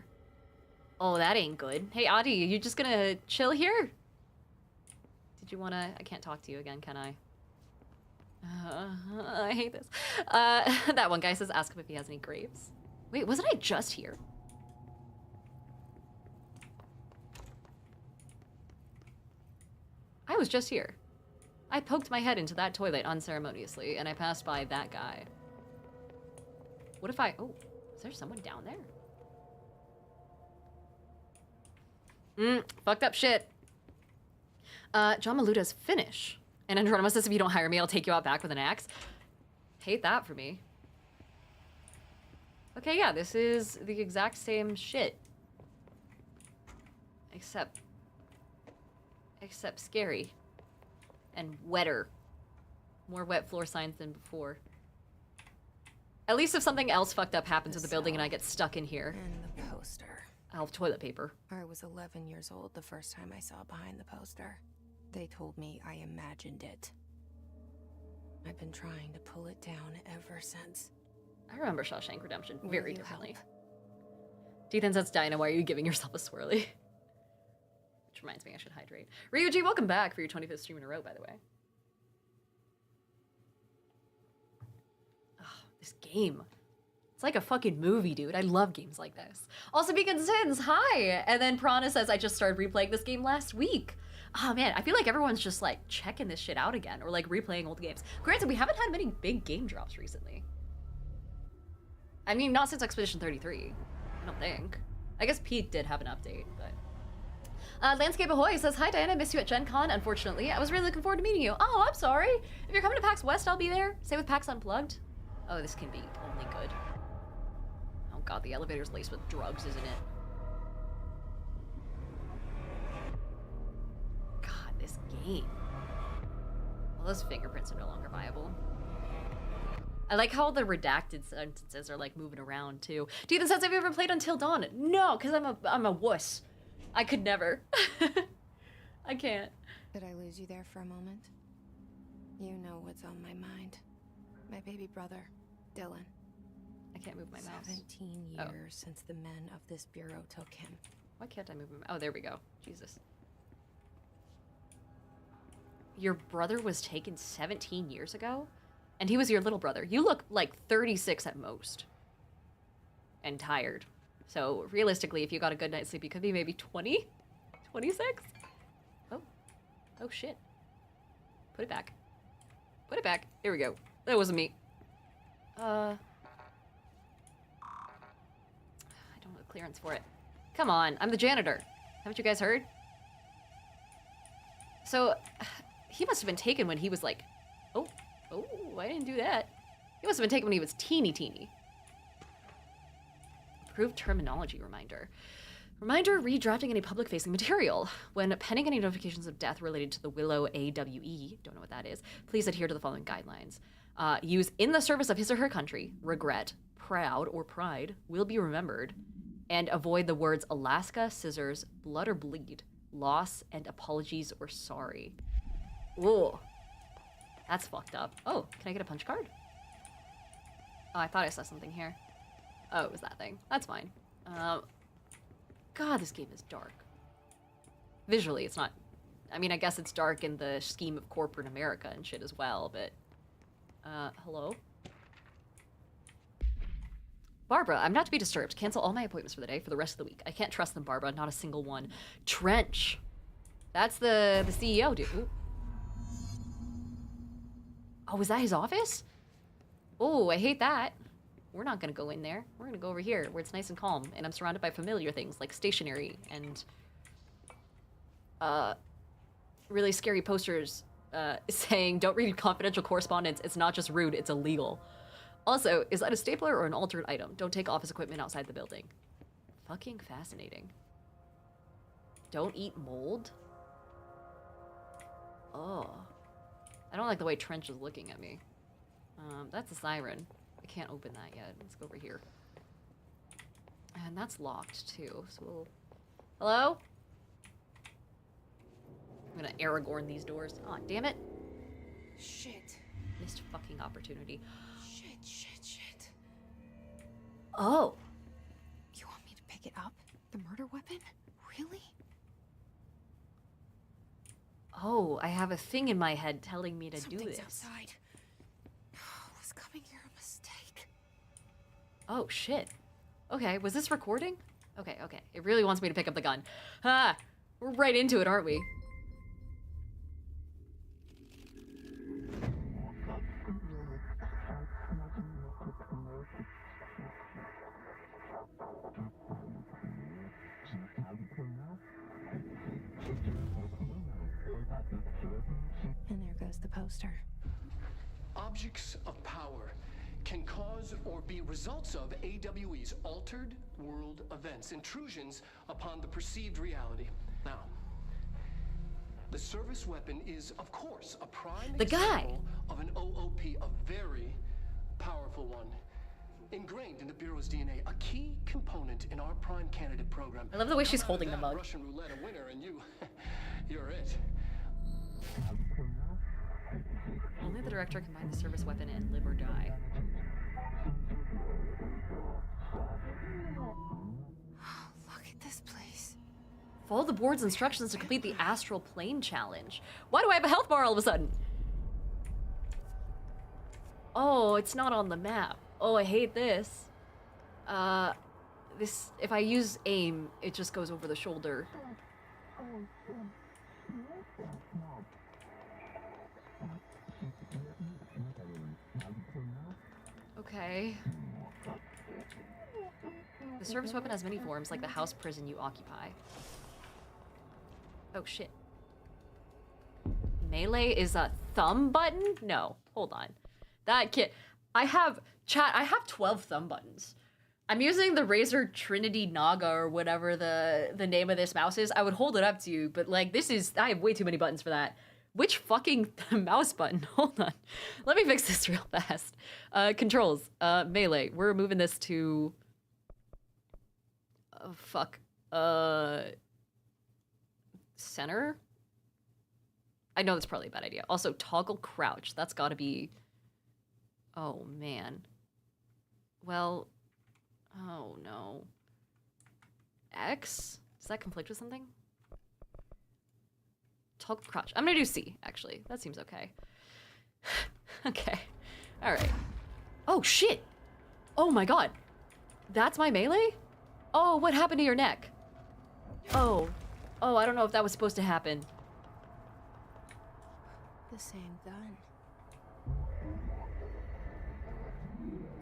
Speaker 1: Oh, that ain't good. Hey, Adi, you just gonna chill here? Did you wanna... I can't talk to you again, can I? I hate this. That one guy says ask him if he has any grapes. Wait, wasn't I just here? I was just here. I poked my head into that toilet unceremoniously, and I passed by that guy. What if I... Oh, is there someone down there? Fucked up shit. John Maluta's finish. And Andronimus says, if you don't hire me, I'll take you out back with an axe. Hate that for me. Okay, yeah, this is the exact same shit. Except scary. And wetter. More wet floor signs than before. At least if something else fucked up happens with the building and I get stuck in here.
Speaker 2: And the poster.
Speaker 1: I'll have toilet paper.
Speaker 2: I was 11 years old the first time I saw behind the poster. They told me I imagined it. I've been trying to pull it down ever since.
Speaker 1: I remember Shawshank Redemption
Speaker 2: Will
Speaker 1: very
Speaker 2: you
Speaker 1: differently.
Speaker 2: help?
Speaker 1: Dethan says, Dinah, why are you giving yourself a swirly? Which reminds me, I should hydrate. Ryuji, welcome back for your 25th stream in a row, by the way. Oh, this game. It's like a fucking movie, dude. I love games like this. Also, Beacon Sins, hi! And then Prana says, I just started replaying this game last week. Oh man, I feel like everyone's just like checking this shit out again or like replaying old games. Granted, we haven't had many big game drops recently. I mean, not since Expedition 33. I don't think. I guess Pete did have an update, but... Landscape Ahoy says, hi Diana, miss you at Gen Con, unfortunately. I was really looking forward to meeting you. Oh, I'm sorry. If you're coming to PAX West, I'll be there. Same with PAX Unplugged. Oh, this can be only good. Oh god, the elevator's laced with drugs, isn't it? God, this game. Well, those fingerprints are no longer viable. I like how the redacted sentences are like moving around too. Dethan says, have you ever played Until Dawn? No, because I'm a wuss. I could never. I can't.
Speaker 2: Did I lose you there for a moment? You know what's on my mind. My baby brother, Dylan.
Speaker 1: I can't move my mouse.
Speaker 2: 17 years since the men of this bureau took him.
Speaker 1: Why can't I move my mouse? Oh, there we go. Jesus. Your brother was taken 17 years ago? And he was your little brother. You look like 36 at most. And tired. So realistically, if you got a good night's sleep, you could be maybe 20? 26? Oh. Oh shit. Put it back. Put it back. Here we go. That wasn't me. I don't have the clearance for it. Come on, I'm the janitor. Haven't you guys heard? So, he must have been taken when he was like... Oh. Oh. Oh, I didn't do that. He must have been taken when he was teeny. Approved terminology reminder. Reminder, redrafting any public-facing material. When penning any notifications of death related to the Willow AWE, don't know what that is, please adhere to the following guidelines. Use in the service of his or her country, regret, proud, or pride will be remembered, and avoid the words Alaska, scissors, blood or bleed, loss, and apologies or sorry. Whoa. That's fucked up. Oh, can I get a punch card? Oh, I thought I saw something here. Oh, it was that thing. That's fine. God, this game is dark. Visually, it's not... I mean, I guess it's dark in the scheme of corporate America and shit as well, but... hello? Barbara, I'm not to be disturbed. Cancel all my appointments for the day for the rest of the week. I can't trust them, Barbara. Not a single one. Trench. That's the CEO, dude. Ooh. Oh, is that his office? Oh, I hate that. We're not gonna go in there. We're gonna go over here where it's nice and calm and I'm surrounded by familiar things like stationery and really scary posters saying don't read confidential correspondence. It's not just rude, it's illegal. Also, is that a stapler or an altered item? Don't take office equipment outside the building. Fucking fascinating. Don't eat mold? Oh. I don't like the way Trench is looking at me. That's a siren. I can't open that yet. Let's go over here. And that's locked too, so we'll... Hello? I'm gonna Aragorn these doors. Aw, damn it.
Speaker 2: Shit.
Speaker 1: Missed fucking opportunity.
Speaker 2: Shit.
Speaker 1: Oh.
Speaker 2: You want me to pick it up? The murder weapon? Really?
Speaker 1: Oh, I have a thing in my head telling me to do
Speaker 2: Something's
Speaker 1: this.
Speaker 2: outside. Was coming here a mistake?
Speaker 1: Oh, shit. Okay, was this recording? Okay. It really wants me to pick up the gun. Ah, we're right into it, aren't we?
Speaker 2: And there goes the poster.
Speaker 5: Objects of power can cause or be results of AWE's altered world events, intrusions upon the perceived reality. Now, the service weapon is, of course, a prime example of an OOP, a very powerful one. Ingrained in the Bureau's DNA, a key component in our prime candidate program.
Speaker 1: I love the way she's holding the mug.
Speaker 5: Russian roulette a winner, and you're it.
Speaker 1: Only the director can buy the service weapon and live or die.
Speaker 2: Look at this place.
Speaker 1: Follow the board's instructions to complete the astral plane challenge. Why do I have a health bar all of a sudden? Oh, it's not on the map. Oh, I hate this. If I use aim, it just goes over the shoulder. Okay. The service weapon has many forms, like the house prison you occupy. Oh shit. Melee is a thumb button? No, hold on. That kid. I have 12 thumb buttons. I'm using the Razer Trinity Naga or whatever the name of this mouse is. I would hold it up to you, but like I have way too many buttons for that. Which fucking mouse button? Hold on. Let me fix this real fast. Controls. Melee. We're moving this to... fuck. Center? I know that's probably a bad idea. Also, toggle crouch. That's gotta be... Oh, man. Well... Oh, no. X? Does that conflict with something? Toggle crouch. I'm gonna do C, actually. That seems okay. Okay. Alright. Oh, shit! Oh my god! That's my melee? Oh, what happened to your neck? Oh. Oh, I don't know if that was supposed to happen.
Speaker 2: The same gun.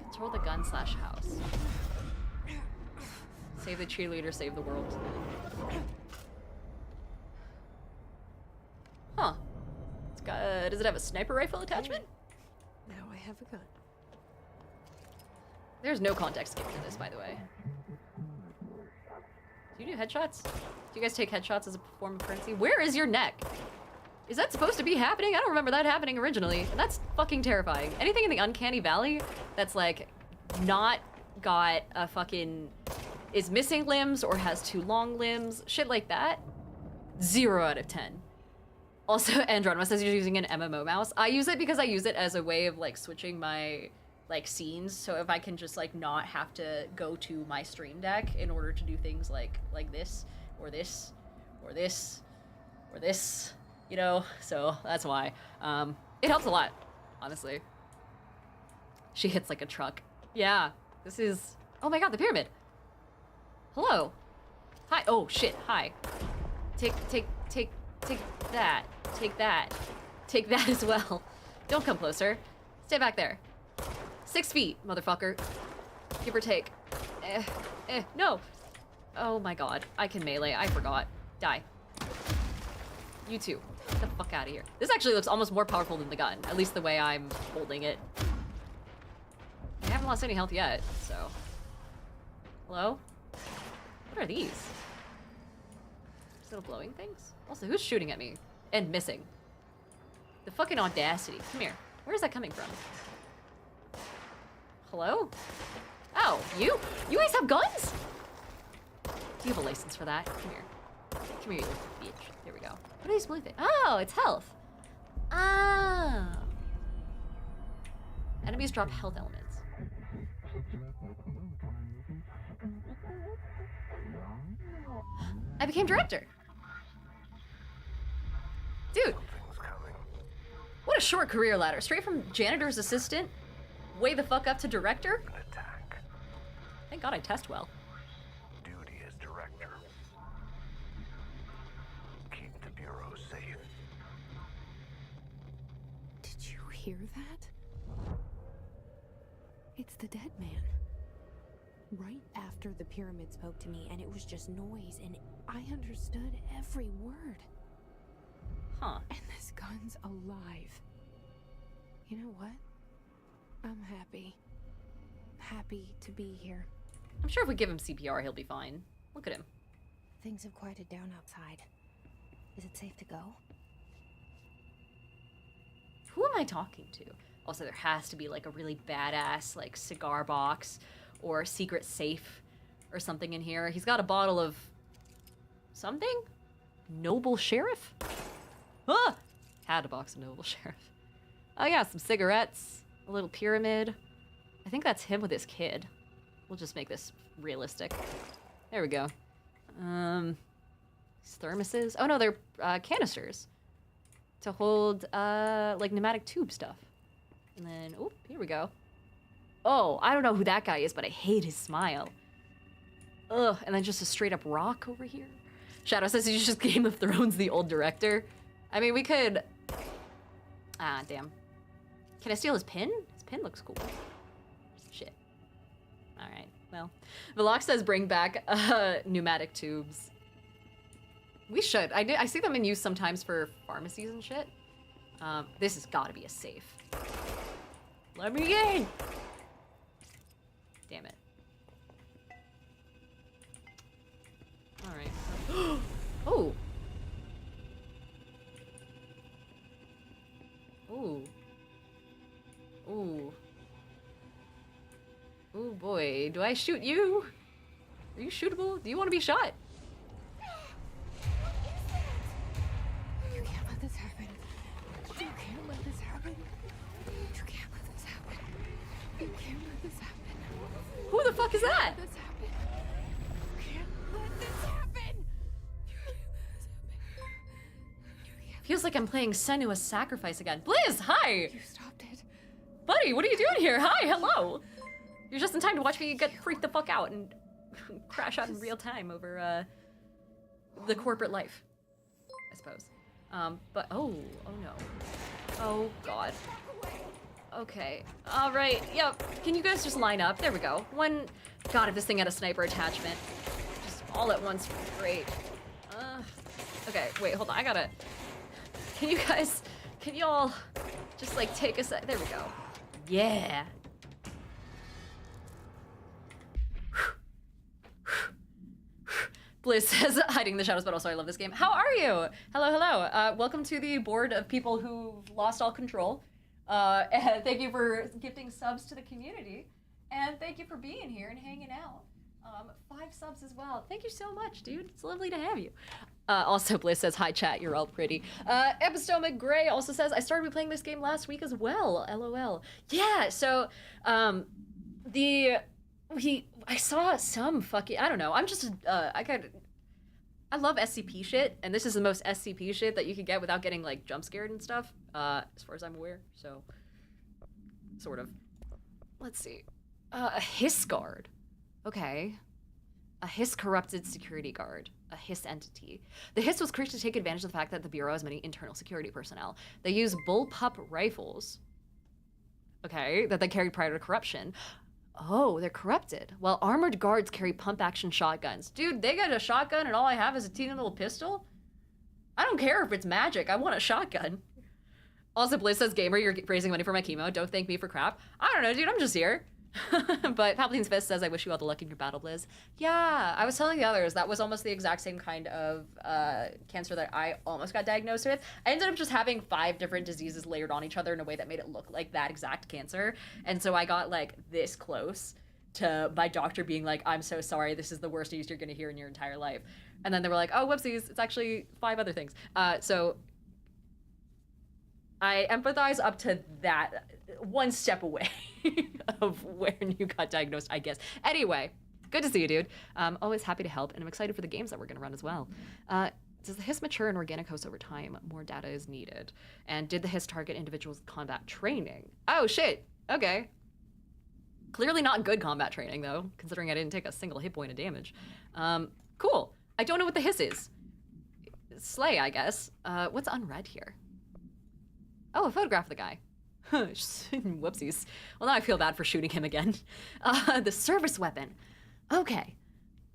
Speaker 1: Control the gun / house. Save the cheerleader, save the world. Huh. It's got, does it have a sniper rifle attachment?
Speaker 2: Now have a gun.
Speaker 1: There's no context given to this, by the way. Do you do headshots? Do you guys take headshots as a form of currency? Where is your neck? Is that supposed to be happening? I don't remember that happening originally. And that's fucking terrifying. Anything in the uncanny valley that's like not got a fucking is missing limbs or has too long limbs, shit like that, 0 out of 10. Also, Andronima says you're using an MMO mouse. I use it because I use it as a way of like switching my like scenes, so if I can just like not have to go to my stream deck in order to do things like this or this or this or this, you know, so that's why. It helps a lot, honestly. She hits like a truck. Yeah, this is, oh my god, the pyramid. Hello. Hi, oh shit, hi. Take that. Take that. Take that as well. Don't come closer. Stay back there. 6 feet, motherfucker. Give or take. No. Oh my god, I can melee, I forgot. Die. You too. Get the fuck out of here. This actually looks almost more powerful than the gun, at least the way I'm holding it. I haven't lost any health yet, so. Hello? What are these? Little glowing things? Also, who's shooting at me? And missing. The fucking audacity. Come here. Where is that coming from? Hello? Oh, you? You guys have guns? Do you have a license for that? Come here. Come here, you little bitch. There we go. What are these blue things? Oh, it's health. Ah. Enemies drop health elements. I became director. Dude. What a short career ladder. Straight from janitor's assistant, way the fuck up to director.
Speaker 6: An attack.
Speaker 1: Thank God I test well.
Speaker 6: Duty as director. Keep the bureau safe.
Speaker 2: Did you hear that? It's the dead man. Right after the pyramid spoke to me, and it was just noise, and I understood every word.
Speaker 1: Huh.
Speaker 2: And this gun's alive. You know what? I'm happy. Happy to be here.
Speaker 1: I'm sure if we give him CPR, he'll be fine. Look at him.
Speaker 2: Things have quieted down outside. Is it safe to go?
Speaker 1: Who am I talking to? Also, there has to be like a really badass like cigar box or secret safe or something in here. He's got a bottle of something? Noble Sheriff? Ah! Had a box of Noble Sheriff. Oh yeah, some cigarettes, a little pyramid. I think that's him with his kid. We'll just make this realistic. There we go. These thermoses. Oh no, they're canisters to hold like pneumatic tube stuff. And then, oh, here we go. Oh, I don't know who that guy is, but I hate his smile. Ugh, and then just a straight up rock over here. Shadow says he's just Game of Thrones, the old director. I mean, we could... Ah, damn. Can I steal his pin? His pin looks cool. Shit. Alright, well. Velox says bring back pneumatic tubes. We should. I see them in use sometimes for pharmacies and shit. This has got to be a safe. Let me in! Damn it. Alright. Oh! Ooh. Ooh. Ooh boy, do I shoot you? Are you shootable? Do you want to be shot?
Speaker 2: You can't let this happen. You can't let this happen. You can't let this happen. You can't let this happen.
Speaker 1: Who the fuck is that?
Speaker 2: Let this happen. You can't let this happen. You can't let this happen.
Speaker 1: Feels like I'm playing Senua's Sacrifice again. Blizz, hi!
Speaker 2: You stopped it.
Speaker 1: Buddy, what are you doing here? Hi, hello! You're just in time to watch me get freaked the fuck out and crash out in real time over, the corporate life, I suppose. But, oh no. Oh, God. Okay, alright, yep. Can you guys just line up? There we go. God, if this thing had a sniper attachment. Just all at once, great. Okay, wait, hold on, I gotta... Can y'all just, like, take a sec? There we go. Yeah. Bliss says, hiding in the shadows, but also I love this game. How are you? Hello, hello. Welcome to the board of people who've lost all control. And thank you for gifting subs to the community. And thank you for being here and hanging out. 5 subs as well. Thank you so much, dude. It's lovely to have you. Also, Bliss says, hi, chat. You're all pretty. Epistemic Gray also says, I started playing this game last week as well. LOL. Yeah, so, I saw some fucking, I don't know, I'm just, I love SCP shit, and this is the most SCP shit that you could get without getting, like, jump scared and stuff, as far as I'm aware, so, sort of. Let's see. A Hiss guard. Okay. A Hiss corrupted security guard. A Hiss entity. The Hiss was created to take advantage of the fact that the Bureau has many internal security personnel. They use bullpup rifles, okay, that they carried prior to corruption. Oh, they're corrupted. While armored guards carry pump-action shotguns. Dude, they got a shotgun and all I have is a teeny little pistol? I don't care if it's magic. I want a shotgun. Also, Bliss says, gamer, you're raising money for my chemo. Don't thank me for crap. I don't know, dude. I'm just here. But Palpatine's Fist says, I wish you all the luck in your battle, Blizz. Yeah, I was telling the others, that was almost the exact same kind of cancer that I almost got diagnosed with. I ended up just having 5 different diseases layered on each other in a way that made it look like that exact cancer. And so I got like this close to my doctor being like, I'm so sorry, this is the worst news you're gonna hear in your entire life. And then they were like, oh, whoopsies, it's actually 5 other things. So I empathize up to that, one step away of when you got diagnosed, I guess. Anyway, good to see you, dude. Always happy to help, and I'm excited for the games that we're gonna run as well. Does the Hiss mature in organic hosts over time? More data is needed. And did the Hiss target individuals with combat training? Oh, shit, okay. Clearly not good combat training, though, considering I didn't take a single hit point of damage. Cool. I don't know what the Hiss is. Slay, I guess. What's unread here? Oh, a photograph of the guy. Whoopsies. Well, now I feel bad for shooting him again. The service weapon. Okay.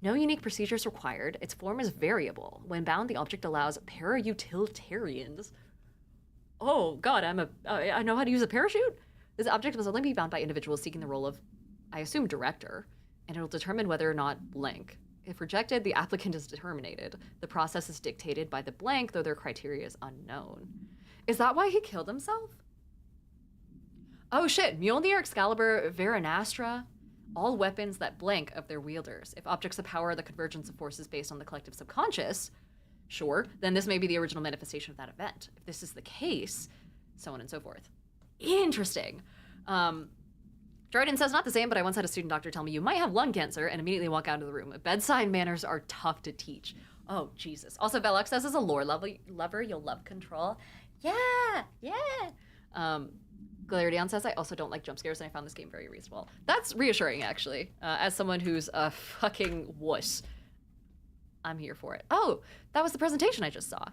Speaker 1: No unique procedures required. Its form is variable. When bound, the object allows para-utilitarians. Oh, God, I know how to use a parachute? This object must only be bound by individuals seeking the role of, I assume, director, and it'll determine whether or not blank. If rejected, the applicant is terminated. The process is dictated by the blank, though their criteria is unknown. Is that why he killed himself? Oh shit, Mjolnir, Excalibur, Veranastra, all weapons that blank of their wielders. If objects of power are the convergence of forces based on the collective subconscious, sure, then this may be the original manifestation of that event. If this is the case, so on and so forth. Interesting. Jordan says, not the same, but I once had a student doctor tell me you might have lung cancer and immediately walk out of the room. Bedside manners are tough to teach. Oh, Jesus. Also, Velux says, as a lore lover, you'll love Control. Yeah, yeah. Galerion says, I also don't like jump scares and I found this game very reasonable. That's reassuring, actually. As someone who's a fucking wuss, I'm here for it. Oh, that was the presentation I just saw.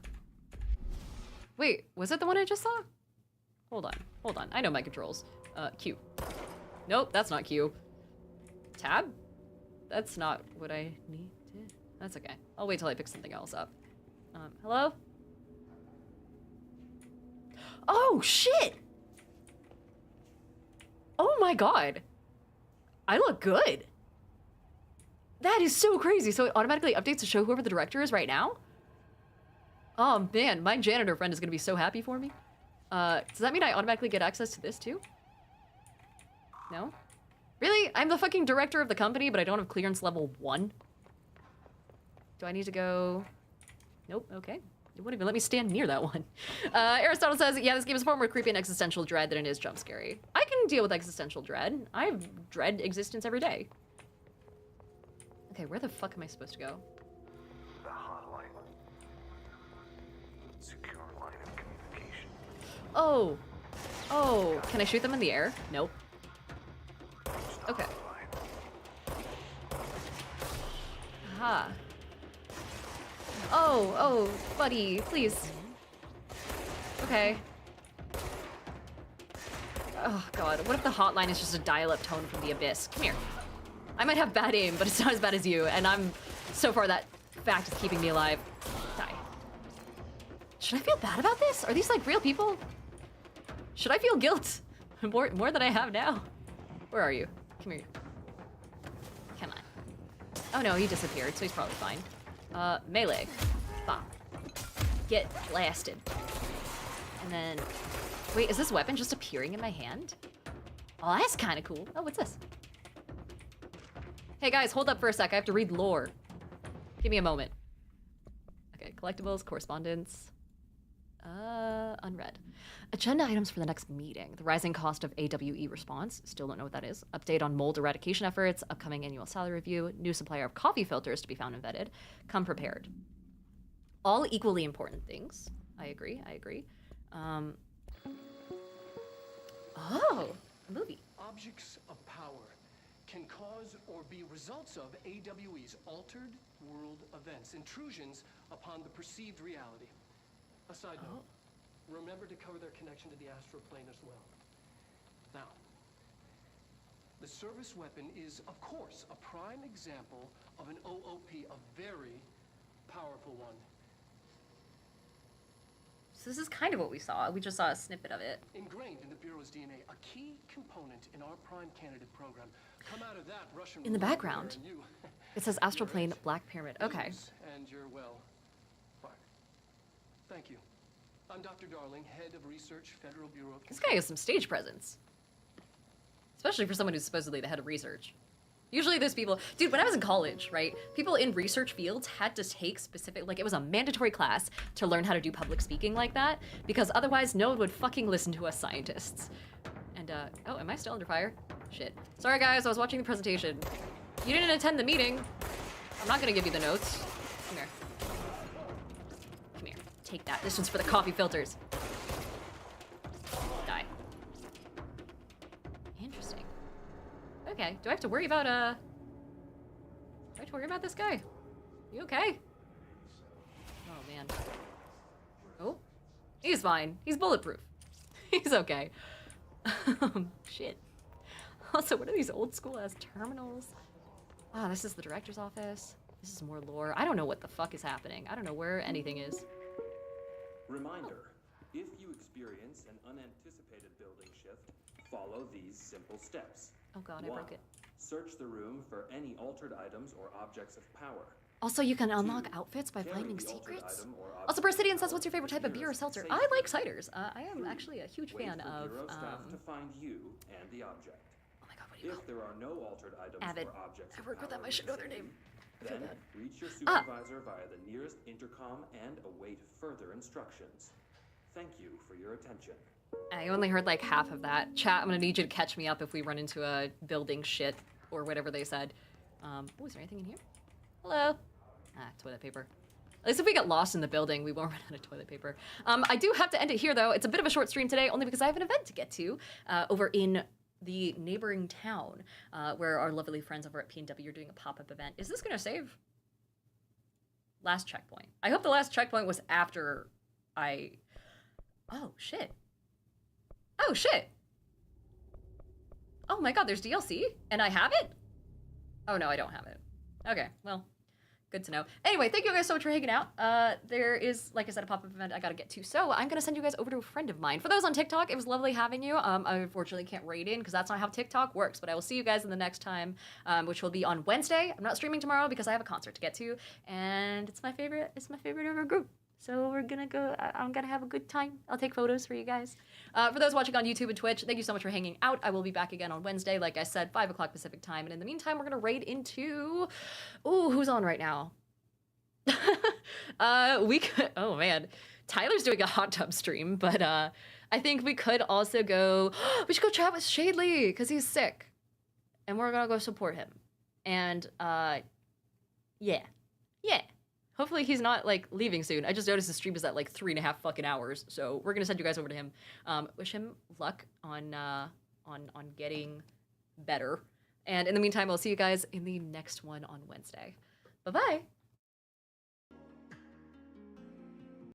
Speaker 1: Wait, was it the one I just saw? Hold on. I know my controls. Q. Nope, that's not Q. Tab? That's not what I need to... That's okay. I'll wait till I pick something else up. Hello? Oh, shit! Oh my god. I look good. That is so crazy. So it automatically updates to show whoever the director is right now? Oh man, my janitor friend is gonna be so happy for me. Does that mean I automatically get access to this too? No? Really? I'm the fucking director of the company, but I don't have clearance level 1? Do I need to go... Nope, okay. It wouldn't even let me stand near that one. Aristotle says, yeah, this game is far more creepy and existential dread than it is jump scary. I can deal with existential dread. I have dread existence every day. Okay, where the fuck am I supposed to go?
Speaker 6: The hotline. Secure line of communication.
Speaker 1: Oh. Oh, can I shoot them in the air? Nope. Okay. Aha. Oh, buddy, please. Okay. Oh god, what if the hotline is just a dial-up tone from the abyss? Come here. I might have bad aim, but it's not as bad as you, and so far that fact is keeping me alive. Die. Should I feel bad about this? Are these like real people? Should I feel guilt? more than I have now. Where are you? Come here. Come on. Oh no, he disappeared, so he's probably fine. Melee. Bop. Get blasted. And then... Wait, is this weapon just appearing in my hand? Oh, that's kind of cool. Oh, what's this? Hey guys, hold up for a sec. I have to read lore. Give me a moment. Okay, collectibles, correspondence. Unread. Agenda items for the next meeting. The rising cost of AWE response. Still don't know what that is. Update on mold eradication efforts. Upcoming annual salary review. New supplier of coffee filters to be found and vetted. Come prepared. All equally important things. I agree. Oh, a movie.
Speaker 5: Objects of power can cause or be results of AWE's altered world events, intrusions upon the perceived reality. A side note, remember to cover their connection to the astral plane as well. Now, the service weapon is, of course, a prime example of an OOP, a very powerful one.
Speaker 1: So this is kind of what we saw. We just saw a snippet of it.
Speaker 5: Ingrained in the Bureau's DNA, a key component in our prime candidate program. Come out of that Russian
Speaker 1: In the background, it says Astral Plane, Black Pyramid. Okay.
Speaker 5: And you're well fired. Thank you. I'm Dr. Darling, head of research, Federal Bureau of
Speaker 1: This guy has some stage presence. Especially for someone who's supposedly the head of research. Usually those people, dude, when I was in college, right, people in research fields had to take specific, like it was a mandatory class to learn how to do public speaking like that, because otherwise no one would fucking listen to us scientists. And, oh, am I still under fire? Shit. Sorry guys, I was watching the presentation. You didn't attend the meeting. I'm not gonna give you the notes. Come here. Come here. Take that. This one's for the coffee filters. Die. Interesting. Okay. Do I have to worry about, do I have to worry about this guy? You okay? Oh, man. Oh. He's fine. He's bulletproof. He's okay. Shit. Also, what are these old school ass terminals? Ah, this is the director's office. This is more lore. I don't know what the fuck is happening. I don't know where anything is.
Speaker 7: Reminder, if you experience an unanticipated building shift, follow these simple steps.
Speaker 1: Oh god, I broke it.
Speaker 7: Search the room for any altered items or objects of power.
Speaker 1: Also, you can unlock outfits by finding secrets. Also, Bersidian says, what's your favorite type of beer or seltzer? I like ciders. I am actually a huge fan of,
Speaker 7: to find you and the object.
Speaker 1: Oh my god, what do you call
Speaker 7: If there are no altered items
Speaker 1: Avid.
Speaker 7: or objects
Speaker 1: I work with them, I should know their name.
Speaker 7: then reach your supervisor via the nearest intercom and await further instructions. Thank you for your attention.
Speaker 1: I only heard like half of that. Chat, I'm gonna need you to catch me up if we run into a building shit or whatever they said. Oh, is there anything in here? Hello? Ah, toilet paper. At least if we get lost in the building, we won't run out of toilet paper. I do have to end it here, though. It's a bit of a short stream today, only because I have an event to get to over in the neighboring town where our lovely friends over at P&W are doing a pop-up event. Is this going to save? Last checkpoint. I hope the last checkpoint was after I... Oh, shit. Oh, shit. Oh my god, there's DLC? And I have it? Oh, no, I don't have it. Okay, well... Good to know. Anyway, thank you guys so much for hanging out. There is, like I said, a pop-up event I gotta get to, so I'm gonna send you guys over to a friend of mine. For those on TikTok, it was lovely having you. I unfortunately can't raid in because that's not how TikTok works, but I will see you guys in the next time, which will be on Wednesday. I'm not streaming tomorrow because I have a concert to get to, and it's my favorite ever group. So we're gonna go, I'm gonna have a good time. I'll take photos for you guys. For those watching on YouTube and Twitch, thank you so much for hanging out. I will be back again on Wednesday, like I said, 5 o'clock Pacific time. And in the meantime, we're gonna raid into, ooh, who's on right now? We could, oh man, Tyler's doing a hot tub stream, but I think we could also go, we should go chat with Shadley, because he's sick. And we're gonna go support him. And yeah. Hopefully he's not, like, leaving soon. I just noticed the stream is at, like, 3.5 fucking hours. So we're gonna send you guys over to him. Wish him luck on getting better. And in the meantime, I'll see you guys in the next one on Wednesday. Bye-bye.